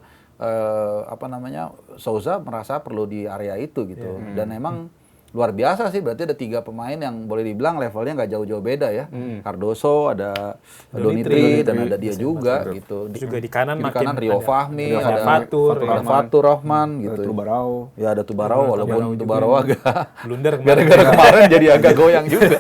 Souza merasa perlu di area itu gitu. Dan emang luar biasa sih, berarti ada 3 pemain yang boleh dibilang levelnya nggak jauh-jauh beda ya. Cardoso, ada Donitri, dan ada dia juga gitu. Juga di kanan Rio Fahmi, ada Fatur Rahman gitu. Tubarao. Ya ada Tubarao, walaupun Tubarao agak blunder gara-gara kemarin jadi agak goyang juga.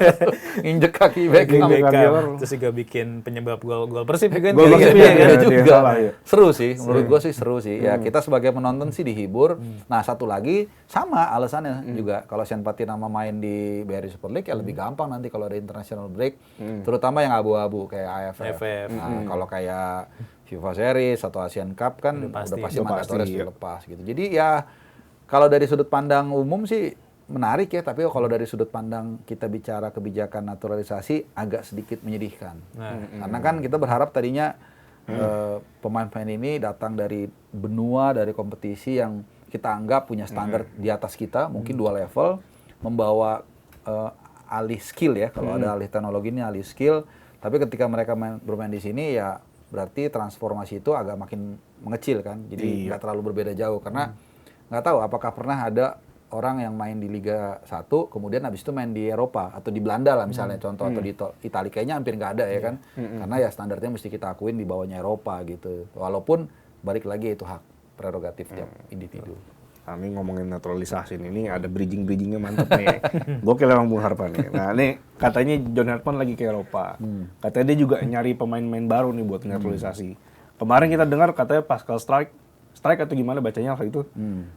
Injek kaki Beckham. Terus juga bikin penyebab gol Persib kan. Gol Persib juga. Seru sih, menurut gue sih seru sih. Ya kita sebagai penonton sih dihibur. Nah satu lagi sama alasannya juga, kalau Sen Patinama main di BRI Super League ya lebih gampang nanti kalau ada international break, terutama yang abu-abu kayak AFF. Nah, kalau kayak FIFA Series atau Asian Cup kan udah pasti mandatorius dilepas gitu. Jadi ya kalau dari sudut pandang umum sih menarik ya, tapi kalau dari sudut pandang kita bicara kebijakan naturalisasi agak sedikit menyedihkan. Karena kan kita berharap tadinya pemain-pemain ini datang dari benua, dari kompetisi yang kita anggap punya standar di atas kita, mungkin 2 level, membawa alih skill ya, kalau ada alih teknologi ini alih skill, tapi ketika mereka bermain di sini ya berarti transformasi itu agak makin mengecil kan, jadi nggak terlalu berbeda jauh, karena nggak tahu apakah pernah ada orang yang main di Liga 1 kemudian habis itu main di Eropa atau di Belanda lah misalnya contoh, atau di Italia, kayaknya hampir nggak ada ya kan, karena ya standarnya mesti kita akuin di bawahnya Eropa gitu, walaupun balik lagi itu hak prerogatif tiap individu. Kami ngomongin naturalisasi ini ada bridgingnya mantep nih. Gokil emang Bung Harpan nih. Nah ini katanya John Hartman lagi ke Eropa. Katanya dia juga nyari pemain-pemain baru nih buat naturalisasi. Kemarin kita dengar katanya Pascal Strike atau gimana bacanya waktu itu.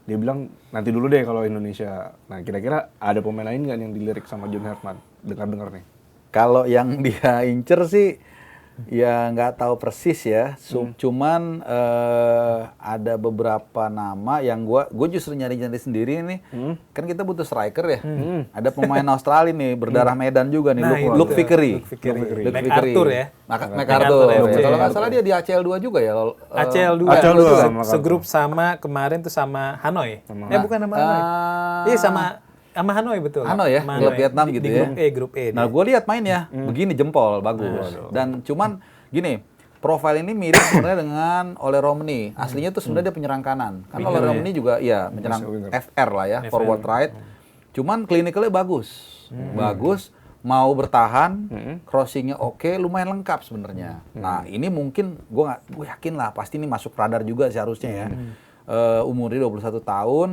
Dia bilang nanti dulu deh kalau Indonesia. Nah kira-kira ada pemain lain nggak yang dilirik sama John Hartman? Dengar-dengar nih. Kalau yang dia incer sih Ya nggak tahu persis ya, cuman ada beberapa nama yang gue justru nyari-nyari sendiri nih. Kan kita butuh striker ya. Ada pemain Australia nih berdarah Medan juga nih, Nah, Luke Vickery. Luke MacArthur ya. MacArthur. ya. Kalau nggak salah dia di ACL 2 juga ya. ACL 2 ACL 2 segrup sama kemarin tuh sama Hanoi. Bukan sama Hanoi. Iya sama Hanoi betul. Hanoi ya, Sama klub Vietnam di gitu grup ya. Grup E. Nah, gue lihat mainnya begini jempol bagus. Dan cuman gini, profil ini mirip sebenarnya dengan Ole Romney. Aslinya tuh sebenarnya dia penyerang kanan. Kan Ole Romney juga ya menyerang FR lah ya, forward right. Cuman clinicalnya bagus. Bagus, mau bertahan, crossingnya oke, lumayan lengkap sebenarnya. Nah, ini mungkin gue yakin lah pasti ini masuk radar juga seharusnya ya. Umurnya 21 tahun,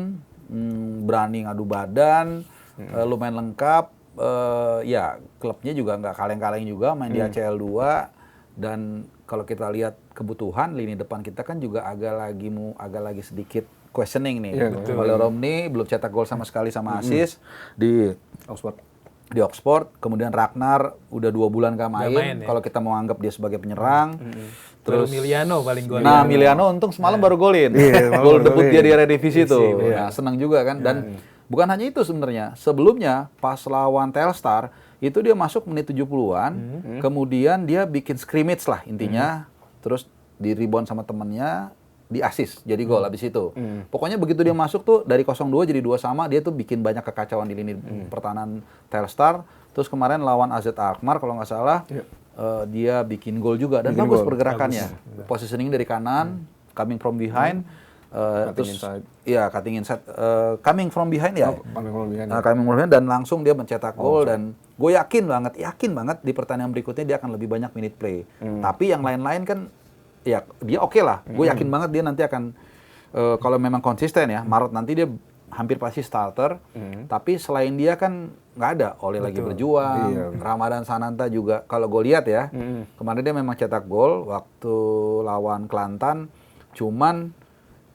berani ngadu badan, lumayan lengkap. Ya klubnya juga nggak kaleng-kaleng juga, main di ACL 2. Dan kalau kita lihat kebutuhan lini depan kita kan juga agak lagi sedikit questioning nih. Ole Romney belum cetak gol sama sekali sama assist di Oxford. Kemudian Ragnar udah 2 bulan gak main. Kalau kita mau anggap dia sebagai penyerang. Terus Miliano paling gol. Nah, Miliano untung semalam baru golin. Gol debut dia di Eredivisie tuh. Nah, senang juga kan. Dan bukan hanya itu sebenarnya. Sebelumnya pas lawan Telstar itu dia masuk menit 70-an. Kemudian dia bikin scrimmage lah intinya. Terus di rebound sama temennya, di assist jadi gol habis itu. Pokoknya begitu dia masuk tuh dari 0-2 jadi 2-2, dia tuh bikin banyak kekacauan di lini pertahanan Telstar. Terus kemarin lawan AZ Alkmaar kalau nggak salah dia bikin gol juga dan bagus pergerakannya. Positioning dari kanan, coming from behind, terus cutting inside, coming from behind ya. Coming from behind dan langsung dia mencetak gol dan gue yakin banget di pertandingan berikutnya dia akan lebih banyak minute play. Tapi yang lain-lain kan ya dia oke lah. Gue yakin banget dia nanti akan kalau memang konsisten ya, Maret nanti dia hampir pasti starter. Tapi selain dia kan nggak ada. Oleh lagi berjuang, Ramadan Sananta juga. Kalau gue lihat ya, kemarin dia memang cetak gol waktu lawan Kelantan. Cuman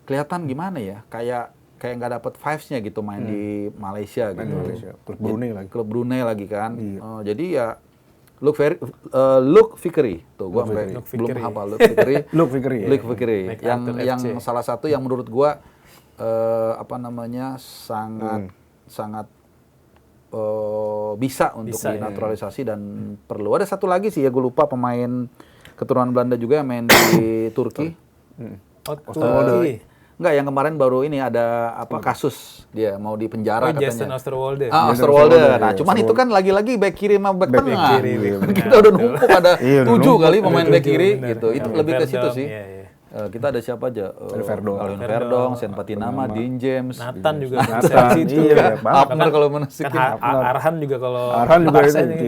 kelihatan gimana ya, kayak nggak dapet vibes-nya gitu main di Malaysia gitu. Klub Brunei lagi kan. Jadi ya Luke Vickery. Tuh gua belum hafal Luke Vickery. Yang salah satu yang menurut gua sangat bisa untuk dinaturalisasi dan perlu. Ada satu lagi sih ya, gue lupa, pemain keturunan Belanda juga yang main di Turki. Turki. Enggak, yang kemarin baru ini ada kasus dia mau di penjara katanya. Jason Osterwolde. Osterwolde. Nah, cuman itu kan lagi-lagi back kiri sama back tengah. Kita udah numpuk ada 7 kali pemain back kiri gitu. Itu lebih ke situ sih. Kita ada siapa aja? Alvin Verdong, Sen Patinama, Dean James, Nathan juga bisa situ. Abner kalau menasikin. Arhan juga kalau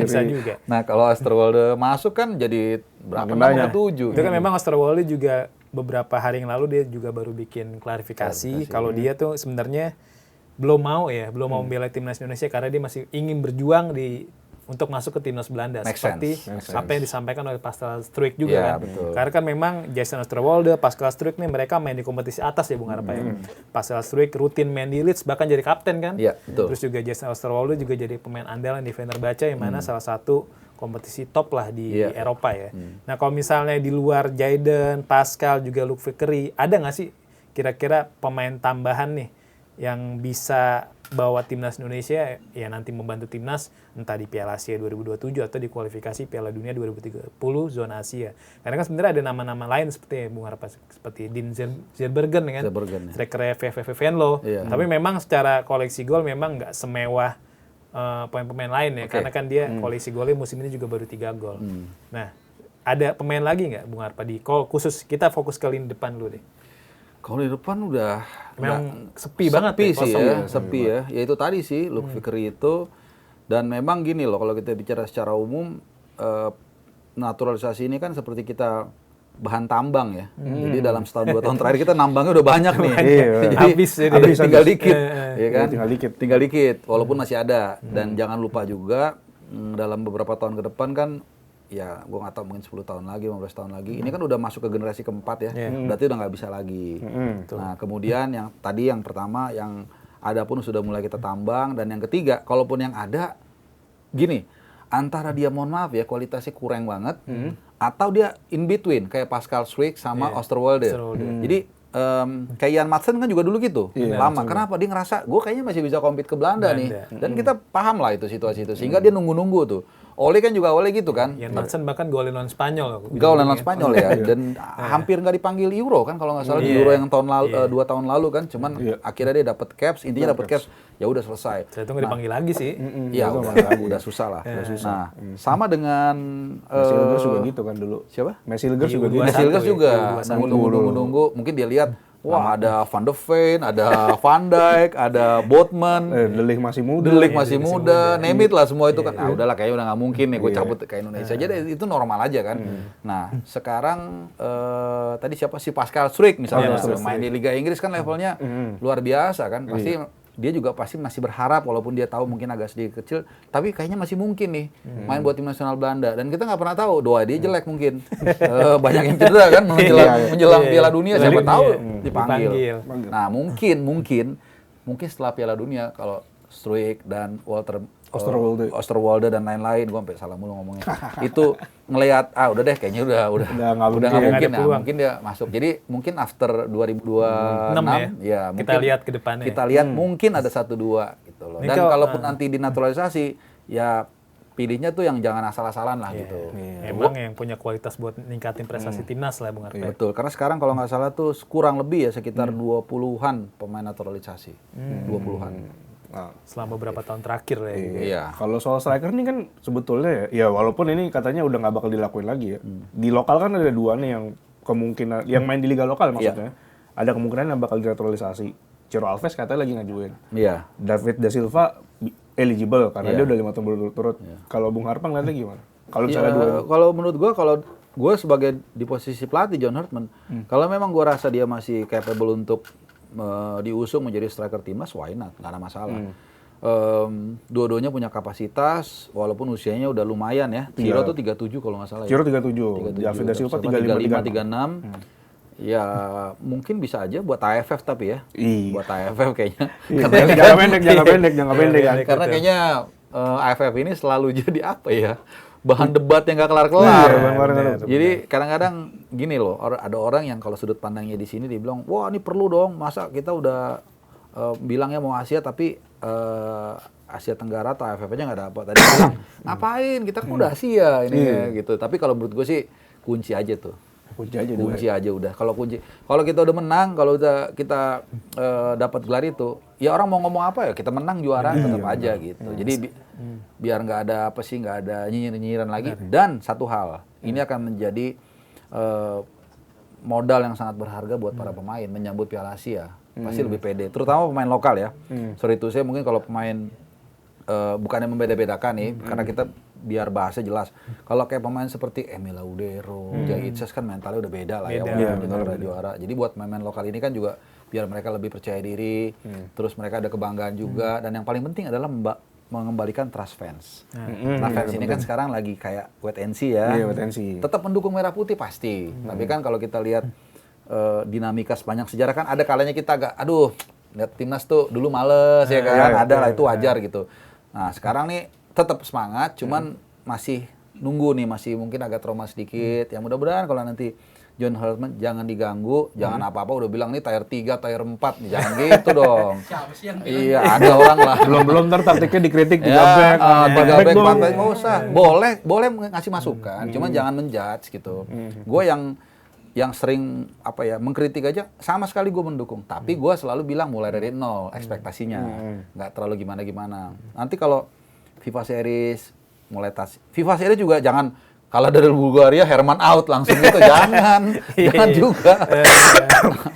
bisa juga. Nah, kalau Osterwolde masuk kan jadi berapa namanya? 7. Itu kan memang Osterwolde juga beberapa hari yang lalu dia juga baru bikin klarifikasi kalau dia tuh sebenarnya belum mau membela timnas Indonesia karena dia masih ingin berjuang untuk masuk ke timnas Belanda. Seperti apa yang disampaikan oleh Pascal Struijk juga kan. Betul. Karena kan memang Jason Osterwolde, Pascal Struijk nih mereka main di kompetisi atas ya Bung Harpa ya. Pascal Struijk rutin main di Leeds bahkan jadi kapten kan. Terus juga Jason Osterwolde juga jadi pemain andalan di Fenerbahce yang mana salah satu kompetisi top lah di Eropa ya. Nah kalau misalnya di luar Jayden, Pascal, juga Luke Vickery, ada nggak sih kira-kira pemain tambahan nih yang bisa bawa timnas Indonesia ya nanti membantu timnas entah di Piala Asia 2027 atau di kualifikasi Piala Dunia 2030 zona Asia. Karena kan sebenarnya ada nama-nama lain seperti Bung Harpa, seperti Dean Zerbergen kan, striker VVV Venlo. Tapi memang secara koleksi gol memang nggak semewah pemain-pemain lain ya, karena kan dia koleksi golnya musim ini juga baru 3 gol. Nah, ada pemain lagi nggak Bung Harpa khusus kita fokus ke lini depan dulu deh. Kalau di depan udah memang sepi banget sih sepi ya. Ya itu tadi sih Luke Vickery itu. Dan memang gini loh, kalau kita bicara secara umum naturalisasi ini kan seperti kita bahan tambang ya. Jadi dalam setahun 2 tahun terakhir kita nambangnya udah banyak nih. Habis tinggal dikit. Ya kan? Tinggal dikit walaupun masih ada. Dan jangan lupa juga dalam beberapa tahun ke depan kan ya gue nggak tahu mungkin 10 tahun lagi, 15 tahun lagi. Ini kan udah masuk ke generasi keempat ya. Berarti udah nggak bisa lagi. Nah, kemudian yang pertama yang ada pun sudah mulai kita tambang, dan yang ketiga kalaupun yang ada gini, antara dia mohon maaf ya kualitasnya kurang banget atau dia in between kayak Pascal Struijk sama Osterwolde. Jadi kayak Jan Madsen kan juga dulu gitu, lama. Kenapa? Dia ngerasa gue kayaknya masih bisa compete ke Belanda nih. Dan kita paham lah itu situasi itu. Sehingga dia nunggu-nunggu tuh. Ole kan juga Ole gitu kan. Jan Madsen bahkan golin lawan Spanyol. Golin lawan Spanyol ya. Dan hampir nggak dipanggil Euro kan kalau nggak salah di Euro yang tahun lalu 2 tahun lalu kan. Cuman akhirnya dia dapat caps, intinya dapat caps. Ya udah selesai. Saya tuh nggak dipanggil lagi sih. Iya, udah susah lah. Nah, sama dengan Messi Ilgers juga gitu kan dulu. Siapa? Messi Ilgers juga gitu. Messi Ilgers juga nunggu. Mungkin dia lihat, wah ada Van de Ven, ada Van Dijk, ada Botman, De Ligt masih muda. De Ligt masih muda, name it lah semua itu kan. Ah udahlah kayaknya udah nggak mungkin nih gue cabut ke Indonesia. Jadi itu normal aja kan. Nah sekarang tadi siapa si Pascal Struijk misalnya main di Liga Inggris kan levelnya luar biasa kan. Pasti dia juga pasti masih berharap walaupun dia tahu mungkin agak sedikit kecil, tapi kayaknya masih mungkin nih main buat tim nasional Belanda. Dan kita nggak pernah tahu, doa dia jelek mungkin. Banyak yang cedera kan menjelang Piala Dunia, siapa tahu dipanggil. Nah mungkin setelah Piala Dunia kalau Struijk dan Osterwolde dan lain-lain, gue sampai salah mulu ngomongnya. Itu ngelihat udah deh kayaknya udah nggak mungkin ya, mungkin dia masuk. Jadi mungkin after 2026 ya kita lihat ke depannya. Kita lihat mungkin ada 1-2 gitu loh. Dan kalaupun nanti dinaturalisasi ya pilihnya tuh yang jangan asal-asalan lah gitu. Emang yang punya kualitas buat ningkatin prestasi timnas lah Bung Arpa. Betul, karena sekarang kalau nggak salah tuh kurang lebih ya sekitar 20-an pemain naturalisasi. 20-an. Nah, selama beberapa tahun terakhir ya. Iya. Kalau soal striker ini kan sebetulnya ya walaupun ini katanya udah nggak bakal dilakuin lagi ya. Di lokal kan ada 2 nih yang kemungkinan yang main di liga lokal maksudnya. Ada kemungkinan yang bakal dinaturalisasi. Ciro Alves katanya lagi ngajuin. Iya. David Da Silva eligible karena dia udah 5 tahun berturut-turut. Kalau Bung Harpa ngeliatnya gimana? Kalau misalnya kalau menurut gue sebagai di posisi pelatih John Hartman, kalau memang gue rasa dia masih capable untuk diusung menjadi striker timnas, why not? Nggak ada masalah. Dua-duanya punya kapasitas, walaupun usianya udah lumayan ya. Ciro tuh 37 kalau nggak salah. Ciro 37. David Da Silva 35, 36. Ya mungkin bisa aja buat AFF tapi ya. Buat AFF kayaknya. Jangan pendek kan. Karena kayaknya AFF ini selalu jadi apa ya? Bahan debat yang nggak kelar-kelar. Jadi kadang-kadang gini loh, ada orang yang kalau sudut pandangnya di sini dia bilang, wah ini perlu dong, masa kita udah bilangnya mau Asia tapi Asia Tenggara atau AFF aja nggak dapat. Tadi bilang, ngapain? Kita kan udah Asia ini gitu. Tapi kalau menurut gue sih kunci aja tuh. Kunci aja udah. Kalau kita udah menang, kalau kita dapat gelar itu, ya orang mau ngomong apa ya, kita menang juara tetap aja gitu. Jadi biar nggak ada nggak ada nyinyiran lagi. Dan satu hal, ini akan menjadi modal yang sangat berharga buat para pemain menyambut Piala Asia. Pasti lebih pede, terutama pemain lokal ya. Sorry itu saya mungkin kalau pemain bukannya membeda-bedakan nih, karena kita biar bahasa jelas. Kalau kayak pemain seperti Emil Laudero, Jay Itzes kan mentalnya udah beda lah ya, walaupun juara. Jadi buat pemain lokal ini kan juga biar mereka lebih percaya diri, terus mereka ada kebanggaan juga, dan yang paling penting adalah mengembalikan trust fans. Nah fans ini kan sekarang lagi kayak wait and see ya. Tetap mendukung merah putih pasti. Tapi kan kalau kita lihat dinamika sepanjang sejarah kan ada kalanya kita agak, lihat timnas tuh dulu males ya kan, ada lah itu wajar gitu. Nah sekarang nih tetap semangat, cuman masih nunggu nih, masih mungkin agak trauma sedikit. Ya mudah-mudahan kalau nanti John Hartman jangan diganggu, jangan apa-apa udah bilang nih tier 3, tier 4 nih, jangan gitu dong. Siapa sih yang iya, ada orang lah. Belum ntar taktiknya dikritik, 3 back, 3 back, nggak usah. Boleh ngasih masukan, cuman jangan menjudge gitu. Gue yang sering mengkritik aja sama sekali gue mendukung, tapi gue selalu bilang mulai dari nol ekspektasinya, nggak terlalu gimana. Nanti kalau FIFA Series mulai FIFA Series juga jangan kalau dari Bulgaria Herman out langsung gitu, jangan juga.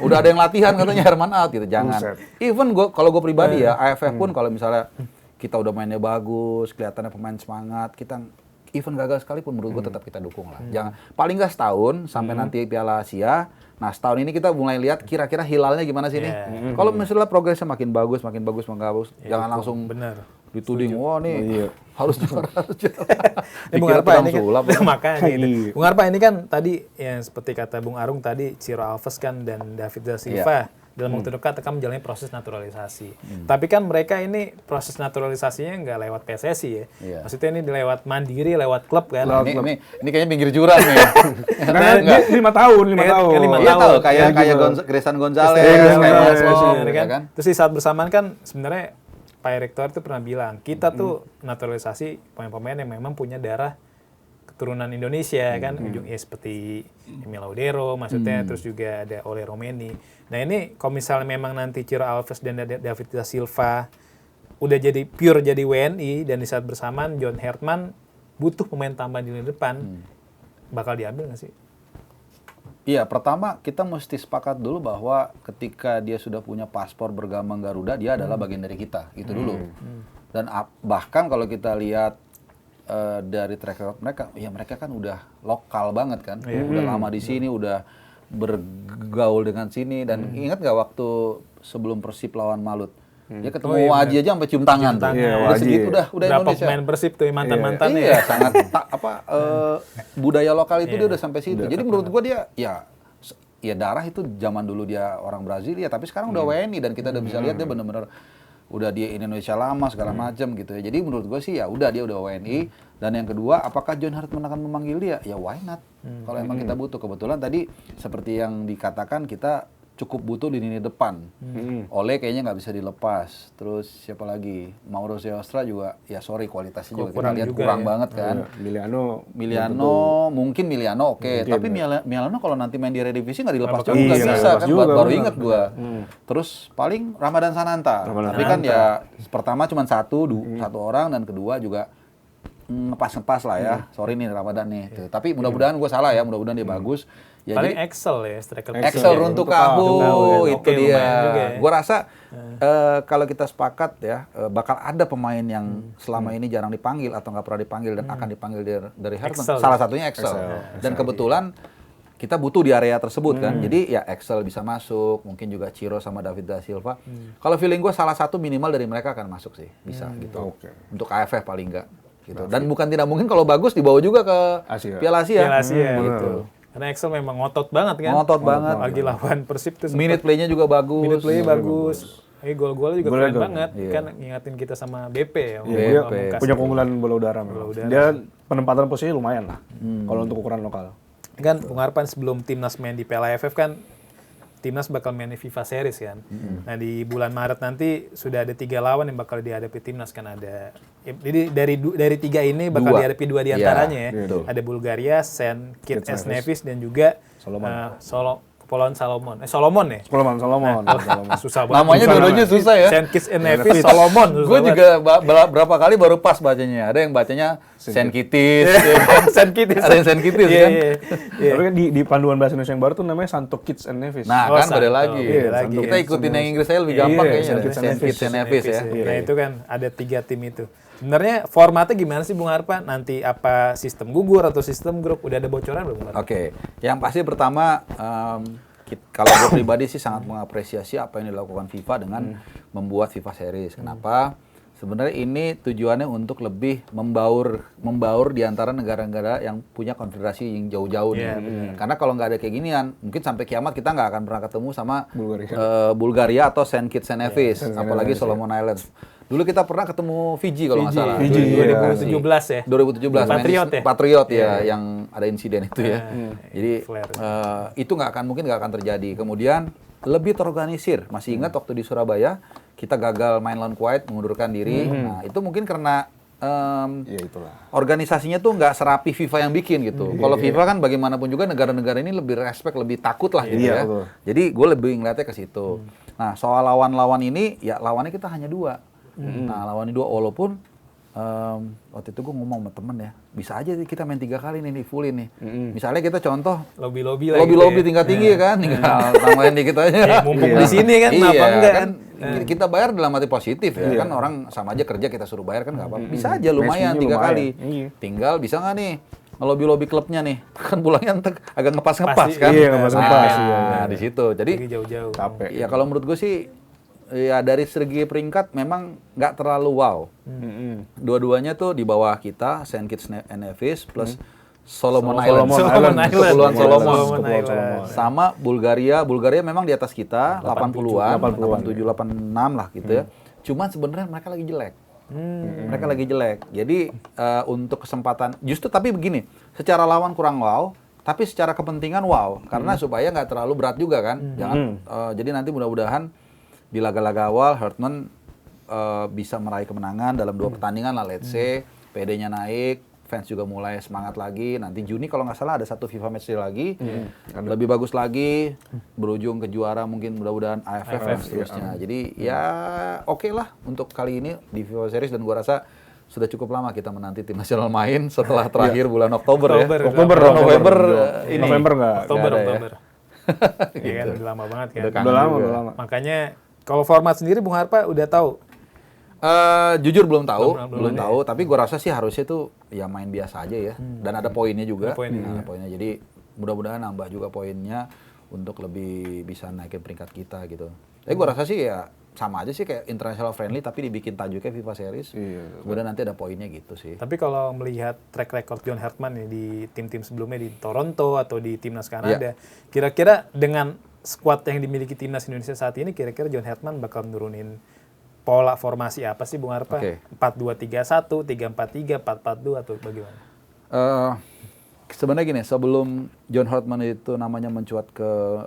Udah ada yang latihan katanya Herman out gitu, jangan. Even kalau gue pribadi ya AFF pun kalau misalnya kita udah mainnya bagus, kelihatannya pemain semangat, kita even gagal sekalipun menurut gue tetap kita dukung lah. Jangan paling nggak setahun sampai nanti Piala Asia. Nah setahun ini kita mulai lihat kira-kira hilalnya gimana sih nih. Kalau misalnya progresnya makin bagus, jangan langsung dituding, wah nih harus juara. Bung Arpa ini kan, makanya Bung Arpa ini kan tadi yang seperti kata Bung Arung tadi, Ciro Alves kan dan David Da Silva dalam waktu dekat akan menjalani proses naturalisasi. Tapi kan mereka ini proses naturalisasinya nggak lewat PSSI ya. Iya. Maksudnya ini lewat mandiri, lewat klub kan. Ini kayaknya pinggir jurang nih. Nah, dia 5 tahun. Kan 5 Iya tahun. tahu kayak Christian Gonzalez, kayak Maslow, kan? kan? Terus di saat bersamaan kan sebenarnya Pak Erick Thohir itu pernah bilang, kita tuh naturalisasi pemain-pemain yang memang punya darah keturunan Indonesia kan, ujungnya seperti Emil Laudero, maksudnya terus juga ada Ole Romeni. Nah ini kalau misalnya memang nanti Ciro Alves dan David da Silva udah jadi pure jadi WNI dan di saat bersamaan John Hertman butuh pemain tambahan di lini depan, bakal diambil nggak sih? Iya, pertama kita mesti sepakat dulu bahwa ketika dia sudah punya paspor bergambar Garuda, dia adalah bagian dari kita, itu dulu. Dan bahkan kalau kita lihat dari track record mereka, ya mereka kan udah lokal banget kan, udah lama di sini, udah bergaul dengan sini. Dan ingat nggak waktu sebelum Persib lawan Malut, dia ketemu Waji aja sampai cium tangan tuh. Udah segitu udah Berapa Indonesia. pemain Persib tuh mantan-mantan Iya, sangat budaya lokal itu dia udah sampai situ. Jadi menurut gua dia ya darah itu zaman dulu dia orang Brazil ya, tapi sekarang udah WNI dan kita udah bisa lihat dia benar-benar udah dia Indonesia lama segala macam gitu ya. Jadi menurut gua sih ya udah dia udah WNI. Dan yang kedua, apakah John Hartman akan memanggil dia? Ya why not? Kalau emang kita butuh. Kebetulan tadi seperti yang dikatakan kita cukup butuh di lini depan. Ole kayaknya nggak bisa dilepas. Terus siapa lagi? Mauro Seostra juga, ya sorry kualitasnya juga kita lihat kurang banget kan. Miliano mungkin Miliano oke. Tapi Miliano kalau nanti main di Eredivisie nggak dilepas juga bisa kan. Baru inget gua. Terus paling Ramadan Sananta. Tapi kan ya pertama cuma satu orang dan kedua juga ngepas lah ya. Sorry nih Ramadan nih. Tapi mudah-mudahan gue salah ya. Mudah-mudahan dia bagus. Ya, paling jadi, Excel ya, striker Excel runtuh kahu itu Oke, dia. juga ya. Gue rasa kalau kita sepakat ya bakal ada pemain yang selama ini jarang dipanggil atau nggak pernah dipanggil dan akan dipanggil dari Hartman. Salah satunya Excel. Dan kebetulan kita butuh di area tersebut kan. Jadi ya Excel bisa masuk, mungkin juga Ciro sama David da Silva. Kalau feeling gue salah satu minimal dari mereka akan masuk sih, bisa gitu. Untuk AFF paling nggak. Gitu. Dan bukan tidak mungkin kalau bagus dibawa juga ke Piala Asia. Gitu. Karena Excel memang ngotot banget kan. Ngotot banget. Lagi lawan Persib tuh. Minute play-nya juga bagus. Minute play bagus. Gol-golnya juga keren banget. Kan ngingatin kita sama BP ya. BP. Punya keunggulan bola udara. Dia penempatan posisi lumayan lah. Kalau untuk ukuran lokal. Kan Bung Arpan sebelum Timnas main di Piala AFF kan Timnas bakal main di FIFA Series kan. Nah di bulan Maret nanti sudah ada 3 lawan yang bakal dihadapi Timnas kan ada. Jadi dari 3 ini bakal dihadapi 2 diantaranya ya. Ada Bulgaria, Saint Kitts Nevis dan juga Solomon. Solomon. Susah banget. Namanya dua-duanya susah ya. Saint Kitts Nevis, Solomon. Gue juga berapa kali baru pas bacanya. Ada yang bacanya Saint Kitts. Saint Kitts. Ada yang Saint Kitts kan. Tapi kan di panduan bahasa Indonesia yang baru tuh namanya Santo Kitts and Nevis. Nah kan beda lagi. Kita ikutin yang Inggris aja lebih gampang kayaknya. Saint Kitts and Nevis ya. Nah itu kan ada 3 tim itu. Sebenarnya formatnya gimana sih Bung Arpan? Nanti apa sistem gugur atau sistem grup? Udah ada bocoran belum? Oke, yang pasti pertama kalau gue pribadi sih sangat mengapresiasi apa yang dilakukan FIFA dengan membuat FIFA Series. Kenapa? Sebenarnya ini tujuannya untuk lebih membaur di antara negara-negara yang punya konfederasi yang jauh-jauh nih. Karena kalau nggak ada kayak ginian, mungkin sampai kiamat kita nggak akan pernah ketemu sama Bulgaria atau Saint Kitts and Nevis, apalagi Solomon Islands. Dulu kita pernah ketemu Fiji kalau nggak salah. 2017 ya. 2017. Patriot ya yang ada insiden itu ya. Jadi itu mungkin nggak akan terjadi. Kemudian lebih terorganisir. Masih ingat waktu di Surabaya kita gagal main lawan Kuwait, mengundurkan diri. Nah itu mungkin karena organisasinya tuh nggak serapi FIFA yang bikin gitu. Kalau FIFA kan bagaimanapun juga negara-negara ini lebih respect, lebih takut lah gitu ya. Jadi gue lebih ngeliatnya ke situ. Nah soal lawan-lawan ini, ya lawannya kita hanya 2. Nah lawan 2 walaupun waktu itu gue ngomong sama temen ya, bisa aja kita main 3 kali nih fullin nih. Misalnya kita contoh lobby tingkat tinggi kan, tinggal tambahin dikit aja. Mumpung di sini kan, kenapa enggak kan? Kita bayar dalam arti positif ya, kan orang sama aja kerja kita suruh bayar kan nggak apa-apa. Bisa aja lumayan 3 kali. Tinggal bisa nggak nih ngelobi klubnya nih, kan pulangnya agak ngepas kan. Iya ngepas. Nah di situ, jadi jauh-jauh. Ya kalau menurut gue sih ya dari segi peringkat memang nggak terlalu wow. Dua-duanya tuh di bawah kita, Saint Kitts and Nevis plus Solomon Island. Kepulauan Solomon. Sama Bulgaria memang di atas kita 80-an, 87, 86 lah gitu ya. Cuman sebenarnya mereka lagi jelek. Mereka lagi jelek. Jadi untuk kesempatan justru tapi begini, secara lawan kurang wow, tapi secara kepentingan wow, karena supaya nggak terlalu berat juga kan. Jadi nanti mudah-mudahan di laga-laga awal Hartman bisa meraih kemenangan dalam 2 pertandingan lah, let's say PD-nya naik, fans juga mulai semangat lagi. Nanti Juni kalau nggak salah ada 1 FIFA match lagi, lebih bagus lagi, berujung ke juara mungkin mudah-mudahan AFF dan seterusnya. Jadi ya oke lah untuk kali ini di FIFA Series, dan gua rasa sudah cukup lama kita menanti tim nasional main setelah terakhir bulan Oktober ya. November ini. November nggak Oktober. ada ya. Iya kan, udah lama banget kan. Udah lama. Makanya kalau format sendiri Bung Harpa udah tahu. Jujur belum tahu, tapi gue rasa sih harusnya tuh ya main biasa aja ya, dan ada poinnya juga, ada poinnya, jadi mudah-mudahan nambah juga poinnya untuk lebih bisa naikin peringkat kita gitu. Tapi gue rasa sih ya sama aja sih kayak international friendly tapi dibikin tajuknya FIFA Series, kemudian nanti ada poinnya gitu sih. Tapi kalau melihat track record John Hartman nih di tim-tim sebelumnya di Toronto atau di timnas Kanada, kira-kira dengan skuad yang dimiliki timnas Indonesia saat ini, kira-kira John Hartman bakal nurunin pola formasi apa sih Bung Harpa? 4-2-3-1, 3-4-3, 4-4-2 atau bagaimana? Sebenarnya gini, sebelum John Hartman itu namanya mencuat ke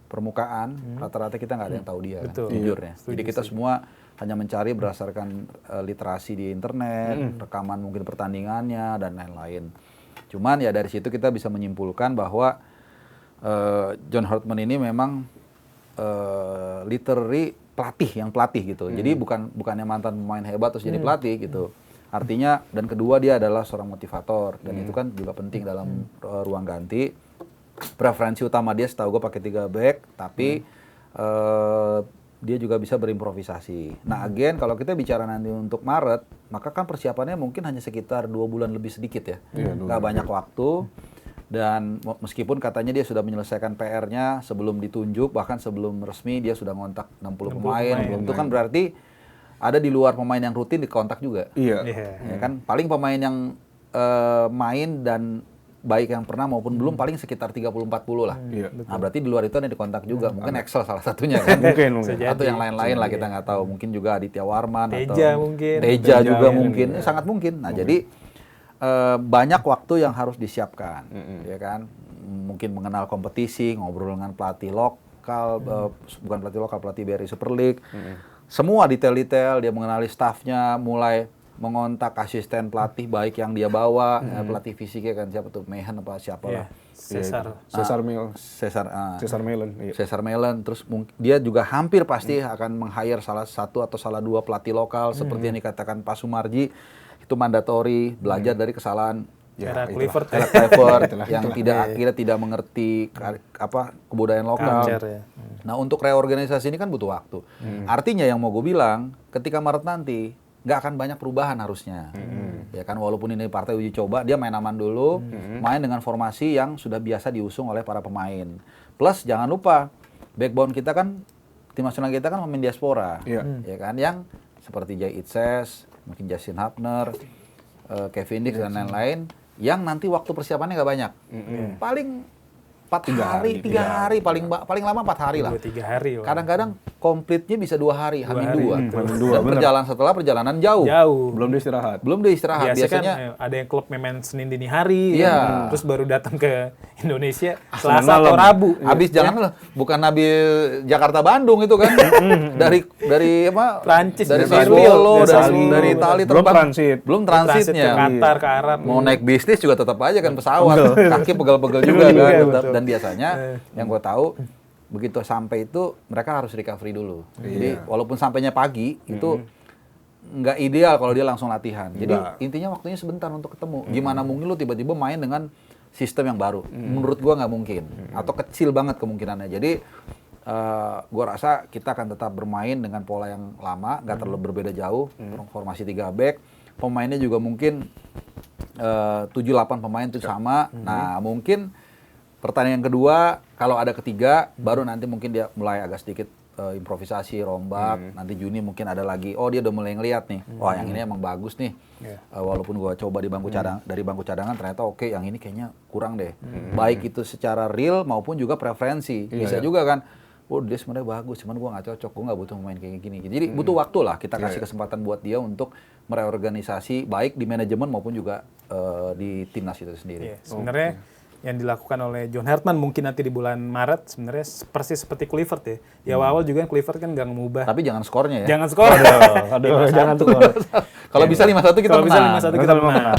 permukaan, rata-rata kita nggak ada yang tahu dia kan, jujurnya. Jadi kita semua hanya mencari berdasarkan literasi di internet, rekaman mungkin pertandingannya dan lain-lain. Cuman ya dari situ kita bisa menyimpulkan bahwa John Hartman ini memang literally pelatih gitu. Jadi bukannya mantan pemain hebat terus jadi pelatih gitu. Artinya, dan kedua dia adalah seorang motivator, dan itu kan juga penting dalam ruang ganti. Preferensi utama dia setahu gue pakai 3 back, tapi dia juga bisa berimprovisasi. Nah again, kalau kita bicara nanti untuk Maret, maka kan persiapannya mungkin hanya sekitar 2 bulan lebih sedikit ya. Nggak banyak waktu. Dan meskipun katanya dia sudah menyelesaikan PR-nya sebelum ditunjuk, bahkan sebelum resmi dia sudah ngontak 60 pemain. Itu kan berarti ada di luar pemain yang rutin dikontak juga. Ya kan, paling pemain yang main dan baik yang pernah maupun belum paling sekitar 30-40 lah. Nah berarti di luar itu ada dikontak juga. Mungkin Excel salah satunya kan. mungkin. Atau yang lain-lain lah kita nggak tahu. Mungkin juga Aditya Warman Teja atau mungkin. Teja juga mungkin. Sangat mungkin. Nah jadi banyak waktu yang harus disiapkan, ya kan? Mungkin mengenal kompetisi, ngobrol dengan pelatih lokal, bukan pelatih lokal, pelatih BRI Super League. Semua detail-detail, dia mengenali staffnya, mulai mengontak asisten pelatih baik yang dia bawa, pelatih fisiknya kan siapa tuh, Mehan apa siapa lah. Cesar Melen. Terus dia juga hampir pasti akan meng-hire salah satu atau salah 2 pelatih lokal seperti yang dikatakan Pak Sumarji. Itu mandatori, belajar dari kesalahan Era Clifford yang tidak mengerti kebudayaan lokal. Nah untuk reorganisasi ini kan butuh waktu. Artinya yang mau gue bilang, ketika Maret nanti nggak akan banyak perubahan harusnya. Ya kan, walaupun ini partai uji coba, dia main aman dulu, main dengan formasi yang sudah biasa diusung oleh para pemain. Plus jangan lupa backbone kita kan, tim nasional kita kan pemain diaspora, ya kan, yang seperti Jay Itzes, mungkin Justin Hapner, Kevin Dix dan lain-lain, yang nanti waktu persiapannya nggak banyak, paling 3 hari, paling lama 4 hari lah. 2-3 hari. Kadang-kadang komplitnya bisa 2 hari, H-2. Dan setelah perjalanan jauh. Belum diistirahat. Biasanya kan ada yang klub main Senin dini hari, terus baru datang ke Indonesia Selasa atau Rabu. Habis jangan bukan Jakarta Bandung itu kan. dari apa? Prancis, dari Sassuolo, dari Itali terbang. Belum transitnya. Ke Qatar, ke Arab. Mau naik bisnis juga tetap aja kan pesawat. Kaki pegel-pegel juga kan. Dan biasanya yang gue tahu begitu sampai itu mereka harus recovery dulu. Jadi walaupun sampainya pagi itu nggak ideal kalau dia langsung latihan. Jadi intinya waktunya sebentar untuk ketemu. Gimana mungkin lu tiba-tiba main dengan sistem yang baru? Menurut gue nggak mungkin atau kecil banget kemungkinannya. Jadi gue rasa kita akan tetap bermain dengan pola yang lama, nggak terlalu berbeda jauh. Formasi 3 back, pemainnya juga mungkin 7-8 pemain itu sama. Nah mungkin pertandingan kedua, kalau ada ketiga, baru nanti mungkin dia mulai agak sedikit improvisasi, rombak. Nanti Juni mungkin ada lagi. Oh dia udah mulai ngeliat nih. Wah yang ini emang bagus nih. Walaupun gue coba di bangku dari bangku cadangan ternyata oke, yang ini kayaknya kurang deh. Baik itu secara real maupun juga preferensi. Bisa juga kan. Oh dia sebenarnya bagus, cuman gue nggak cocok, gue nggak butuh pemain kayak gini. Jadi butuh waktu lah kita kasih kesempatan buat dia untuk mereorganisasi baik di manajemen maupun juga di timnas itu sendiri. Sebenarnya yang dilakukan oleh John Hartman mungkin nanti di bulan Maret sebenarnya persis seperti Kluivert ya. Di awal juga Kluivert kan nggak mengubah. Tapi jangan skornya ya. Jangan skor. Aduh, jangan tuh. Kalau bisa 5-1 kita menang. Kalau bisa 5-1 kita menang.